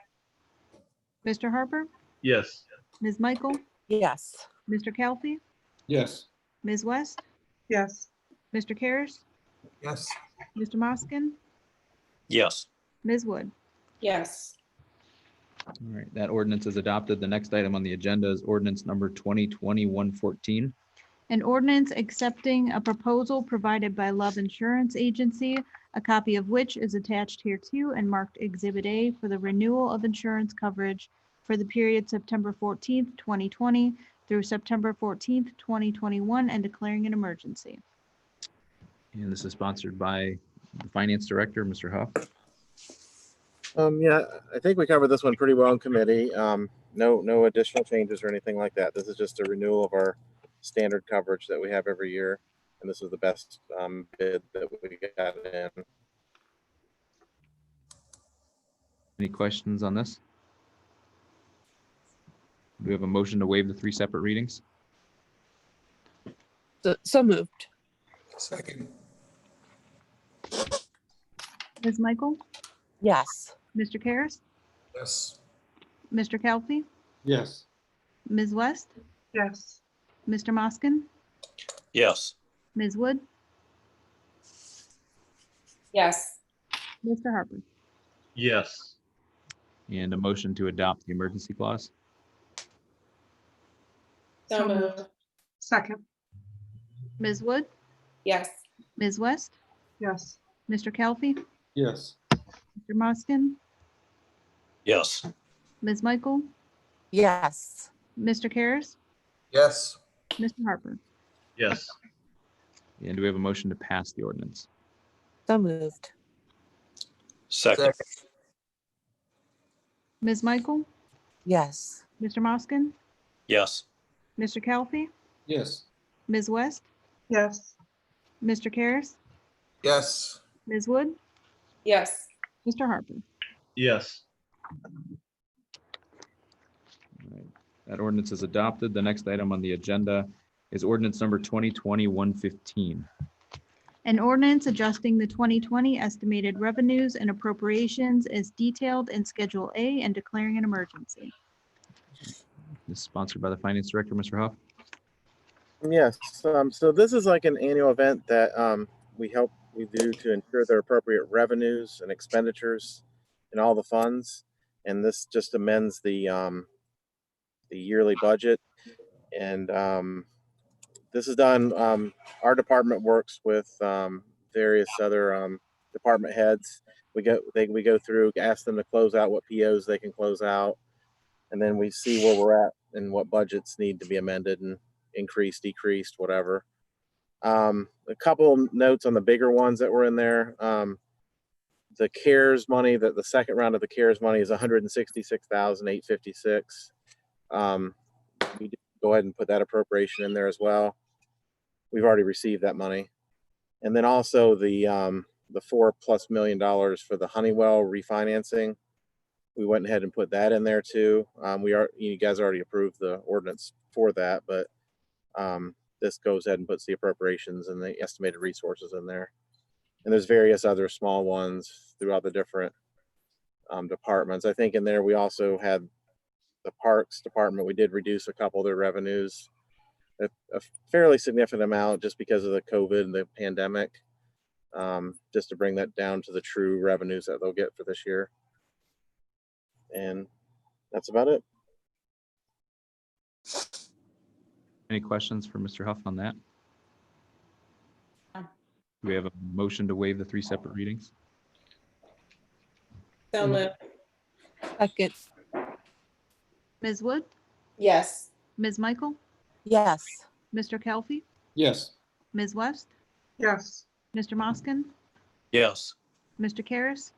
Mr. Harper, Yes. Ms. Michael, Yes. Mr. Calfee, Yes. Ms. West, Yes. Mr. Karas, Yes. Mr. Moskin, Yes. Ms. Wood. Yes. All right, that ordinance is adopted. The next item on the agenda is ordinance number 2020-114. An ordinance accepting a proposal provided by Love Insurance Agency, a copy of which is attached hereto and marked Exhibit A for the renewal of insurance coverage for the period September 14th, 2020 through September 14th, 2021, and declaring an emergency. And this is sponsored by the Finance Director, Mr. Huff. Yeah, I think we covered this one pretty well in committee. No additional changes or anything like that. This is just a renewal of our standard coverage that we have every year. And this is the best bid that we got in. Any questions on this? Do we have a motion to waive the 3 separate readings? So moved. Second. Ms. Michael, Yes. Mr. Karas, Yes. Mr. Calfee, Yes. Ms. West, Yes. Mr. Moskin, Yes. Ms. Wood, Yes. Mr. Harper. Yes. And a motion to adopt the emergency clause? So moved. Second. Ms. Wood, Yes. Ms. West, Yes. Mr. Calfee, Yes. Mr. Moskin, Yes. Ms. Michael, Yes. Mr. Karas, Yes. Mr. Harper. Yes. And do we have a motion to pass the ordinance? So moved. Second. Ms. Michael, Yes. Mr. Moskin, Yes. Mr. Calfee, Yes. Ms. West, Yes. Mr. Karas, Yes. Ms. Wood, Yes. Mr. Harper. Yes. All right, that ordinance is adopted. The next item on the agenda is ordinance number 2020-115. An ordinance adjusting the 2020 estimated revenues and appropriations as detailed in Schedule A and declaring an emergency. This is sponsored by the Finance Director, Mr. Huff. Yes, so this is like an annual event that we do to ensure there are appropriate revenues and expenditures in all the funds. And this just amends the yearly budget. And this is done, our department works with various other department heads. We go through, ask them to close out what POs they can close out. And then we see where we're at and what budgets need to be amended and increased, decreased, whatever. A couple notes on the bigger ones that were in there. The CARES money, the second round of the CARES money is $166,856. We did go ahead and put that appropriation in there as well. We've already received that money. And then also the $4+ million for the Honeywell refinancing. We went ahead and put that in there too. You guys already approved the ordinance for that, but this goes ahead and puts the appropriations and the estimated resources in there. And there's various other small ones throughout the different departments. I think in there we also had the Parks Department. We did reduce a couple of their revenues, a fairly significant amount just because of the COVID and the pandemic, just to bring that down to the true revenues that they'll get for this year. And that's about it. Any questions for Mr. Huff on that? No. Do we have a motion to waive the 3 separate readings? So moved. Second. Ms. Wood, Yes. Ms. Michael, Yes. Mr. Calfee, Yes. Ms. West, Yes. Mr. Moskin, Yes. Mr. Karas,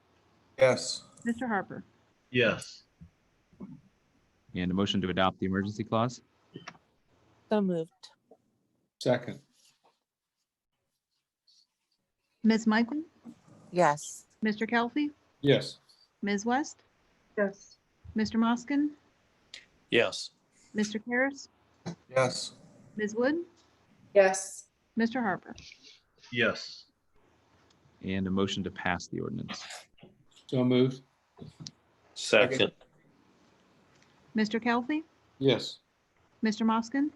Yes. Mr. Harper. Yes. And a motion to adopt the emergency clause? So moved. Second. Ms. Michael, Yes. Mr. Kelfy, Yes. Ms. West, Yes. Mr. Moskin, Yes. Mr. Karas, Yes. Ms. Wood, Yes. Mr. Harper. Yes. And a motion to pass the ordinance. So moved. Second. Mr. Kelfy, Yes. Mr. Moskin,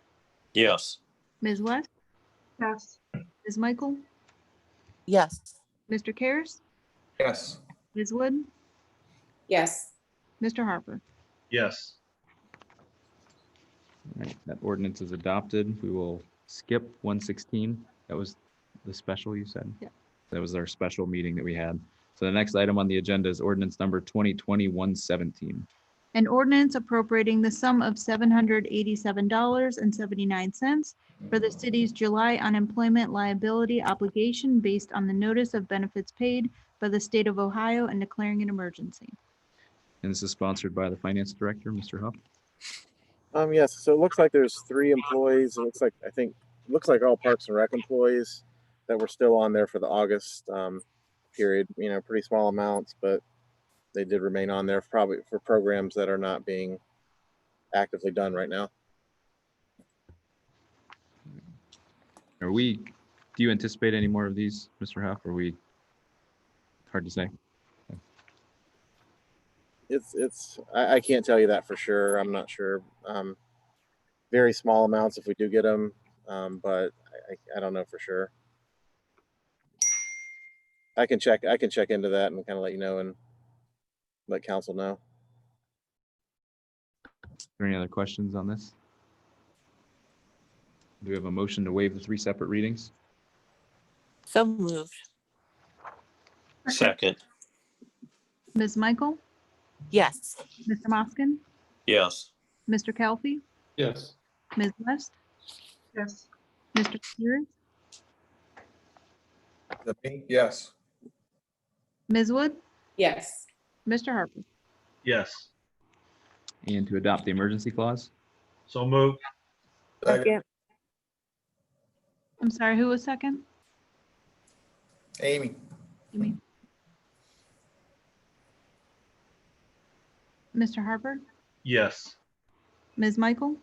Yes. Ms. West, Yes. Ms. Michael, Yes. Mr. Karas, Yes. Ms. Wood, Yes. Mr. Harper. Yes. All right, that ordinance is adopted. We will skip 116. That was the special you said? Yeah. That was our special meeting that we had. So the next item on the agenda is ordinance number 2020-117. An ordinance appropriating the sum of $787.79 for the city's July unemployment liability obligation based on the notice of benefits paid by the state of Ohio and declaring an emergency. And this is sponsored by the finance director, Mr. Huff. Yes, so it looks like there's 3 employees. It looks like, looks like all Parks and Rec employees that were still on there for the August period, pretty small amounts, but they did remain on there probably for programs that are not being actively done right now. Do you anticipate any more of these, Mr. Huff? Or hard to say? I can't tell you that for sure. I'm not sure. Very small amounts if we do get them, but I don't know for sure. I can check into that and kind of let you know and let council know. Are there any other questions on this? Do we have a motion to waive the 3 separate readings? So moved. Second. Ms. Michael, Yes. Mr. Moskin, Yes. Mr. Kelfy, Yes. Ms. West, Yes. Mr. Karas, Yes. Ms. Wood, Yes. Mr. Harper. Yes. And to adopt the emergency clause? So moved. Second. I'm sorry, who was second? Amy. You mean? Mr. Harper, Yes. Ms. Michael,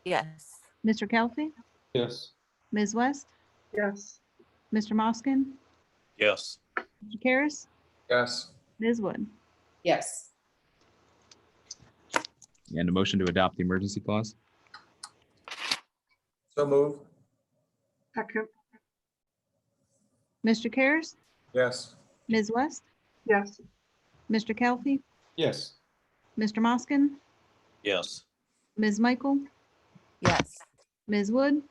Yes. Mr. Kelfy, Yes. Ms. West, Yes. Mr. Moskin, Yes. Mr. Karas, Yes. Ms. Wood. Yes. And a motion to adopt the emergency clause? So move. Second. Mr. Karas, Yes. Ms. West, Yes. Mr. Kelfy, Yes. Mr. Moskin, Yes. Ms. Michael, Yes. Ms. Wood,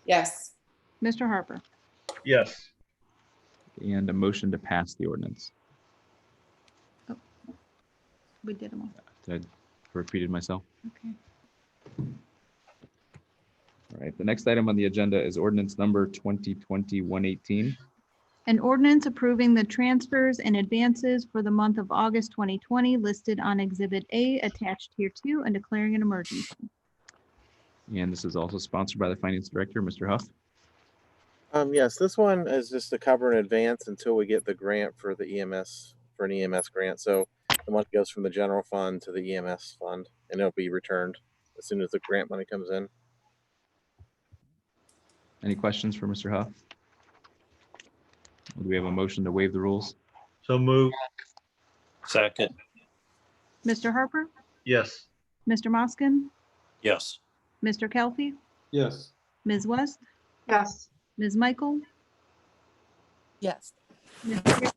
Yes. Mr. Harper. Yes. And a motion to pass the ordinance. We did them all. Did I repeated myself? Okay. All right, the next item on the agenda is ordinance number 2020-118. An ordinance approving the transfers and advances for the month of August 2020 listed on Exhibit A attached here too and declaring an emergency. And this is also sponsored by the finance director, Mr. Huff. Yes, this one is just to cover in advance until we get the grant for the EMS, for an EMS grant. So the money goes from the general fund to the EMS fund and it'll be returned as soon as the grant money comes in. Any questions for Mr. Huff? Do we have a motion to waive the rules? So moved. Second. Mr. Harper, Yes. Mr. Moskin, Yes. Mr. Kelfy, Yes. Ms. West, Yes. Ms. Michael, Yes. Mr. Karas,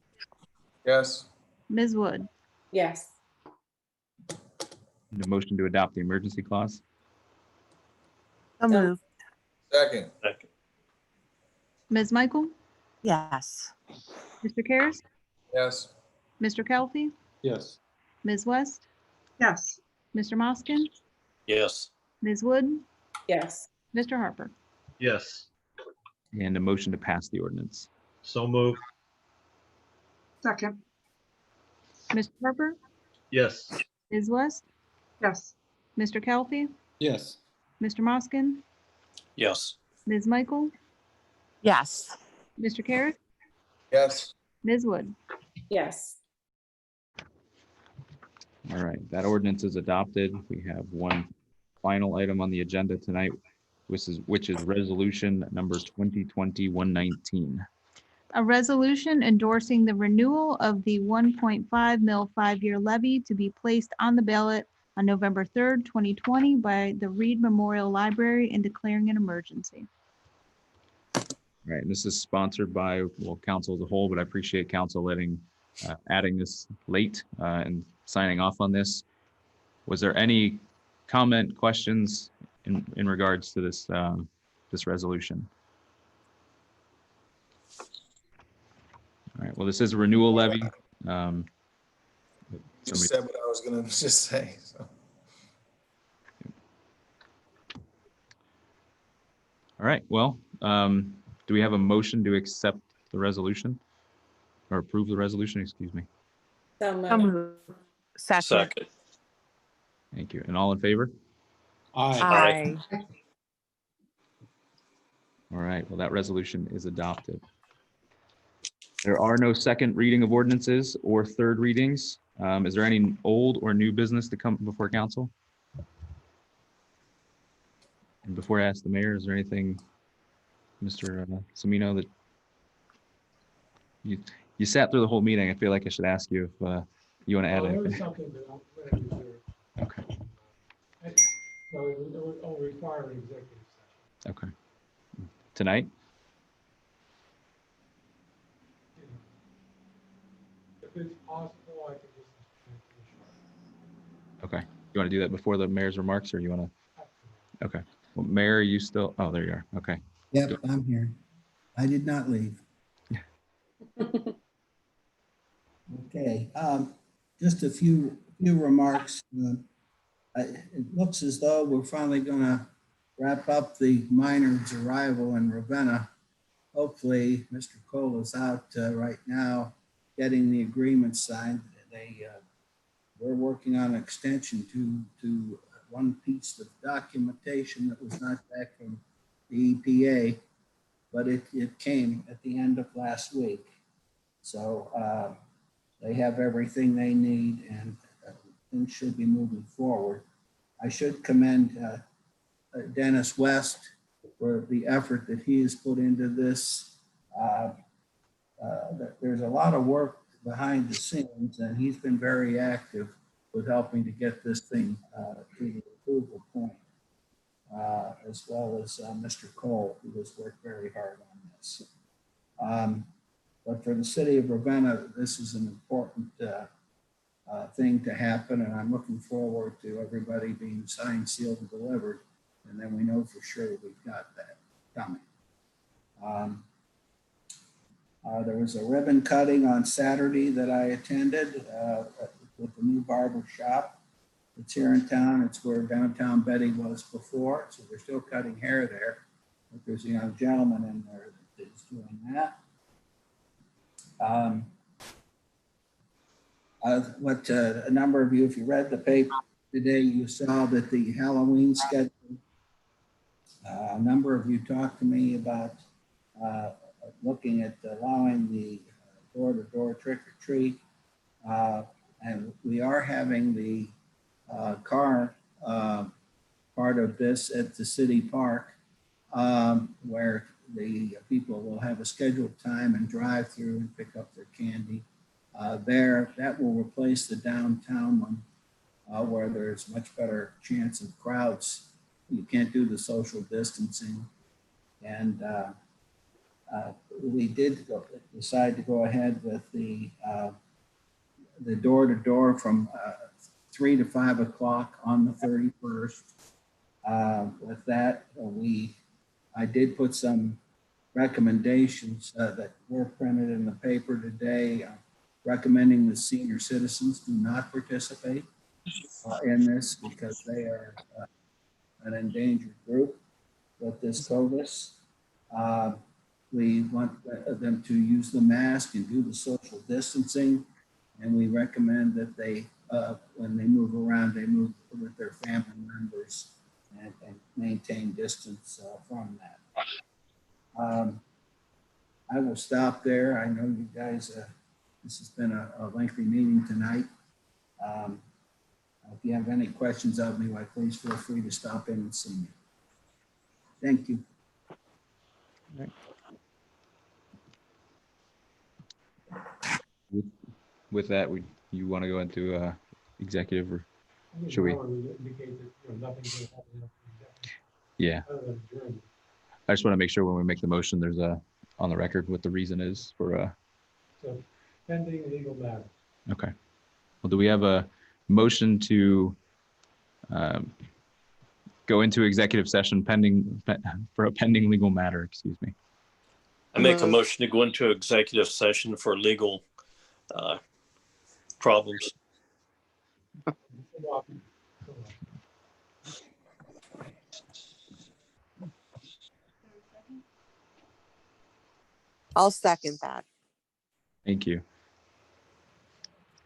Yes. Ms. Wood. Yes. And a motion to adopt the emergency clause? So moved. Second. Second. Ms. Michael, Yes. Mr. Karas, Yes. Mr. Kelfy, Yes. Ms. West, Yes. Mr. Moskin, Yes. Ms. Wood, Yes. Mr. Harper. Yes. And a motion to pass the ordinance? So moved. Second. Mr. Harper, Yes. Ms. West, Yes. Mr. Kelfy, Yes. Mr. Moskin, Yes. Ms. Michael, Yes. Mr. Carrick, Yes. Ms. Wood. Yes. All right, that ordinance is adopted. We have one final item on the agenda tonight, which is resolution number 2020-119. A resolution endorsing the renewal of the 1.5 mil 5-year levy to be placed on the ballot on November 3rd, 2020 by the Reed Memorial Library and declaring an emergency. All right, and this is sponsored by, well, council as a whole, but I appreciate council adding this late and signing off on this. Was there any comment, questions in regards to this this resolution? All right, well, this is a renewal levy. You said what I was gonna just say, so. All right, well, do we have a motion to accept the resolution or approve the resolution, excuse me? So moved. Second. Second. Thank you. And all in favor? Aye. Aye. All right, well, that resolution is adopted. There are no second reading of ordinances or third readings. Is there any old or new business to come before council? And before I ask the mayor, is there anything, Mr. Semino, that you sat through the whole meeting? I feel like I should ask you if you want to add anything. Okay. It'll require an executive session. Okay. Tonight? If it's possible, I can just. Okay. You want to do that before the mayor's remarks, or you want to? Okay. Well, Mayor, you still, oh, there you are. Okay. Yep, I'm here. I did not leave. Okay, just a few remarks. It looks as though we're finally gonna wrap up the miners' arrival in Ravenna. Hopefully, Mr. Cole is out right now getting the agreement signed. We're working on an extension to one piece of documentation that was not back from the EPA, but it came at the end of last week. So they have everything they need, and things should be moving forward. I should commend Dennis West for the effort that he has put into this. There's a lot of work behind the scenes, and he's been very active with helping to get this thing to the approval point, as well as Mr. Cole, who has worked very hard on this. But for the city of Ravenna, this is an important thing to happen, and I'm looking forward to everybody being signed, sealed, and delivered, and then we know for sure that we've got that coming. There was a ribbon cutting on Saturday that I attended with the new barber shop. It's here in town. It's where downtown Betty was before, so they're still cutting hair there. But there's a young gentleman in there that is doing that. A number of you, if you read the paper today, you saw that the Halloween schedule, a number of you talked to me about looking at allowing the door-to-door trick or treat. And we are having the car part of this at the city park, where the people will have a scheduled time and drive through and pick up their candy. That will replace the downtown one, where there's much better chance of crowds. You can't do the social distancing. And we did decide to go ahead with the door-to-door from 3 to 5 o'clock on the 31st. With that, I did put some recommendations that were printed in the paper today, recommending the senior citizens do not participate in this because they are an endangered group with this COVID. We want them to use the mask and do the social distancing. And we recommend that they, when they move around, they move with their family members and maintain distance from that. I will stop there. I know you guys, this has been a lengthy meeting tonight. If you have any questions of me, why, please feel free to stop in and see me. Thank you. With that, you want to go into executive or should we? Yeah. I just want to make sure when we make the motion, there's on the record what the reason is for So pending legal matter. Okay. Well, do we have a motion to go into executive session for a pending legal matter? Excuse me. I make a motion to go into executive session for legal problems. I'll second that. Thank you.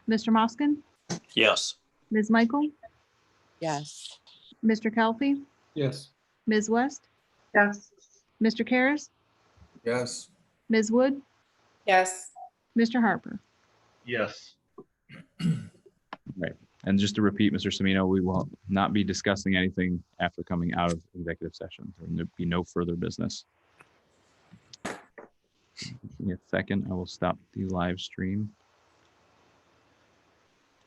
Mr. Moskin, Yes. Ms. Michael, Yes. Mr. Kelfi, Yes. Ms. West, Yes. Mr. Karas, Yes. Ms. Wood, Yes. Mr. Harper. Yes. Right. And just to repeat, Mr. Semino, we will not be discussing anything after coming out of executive session. There will be no further business. In a second, I will stop the live stream.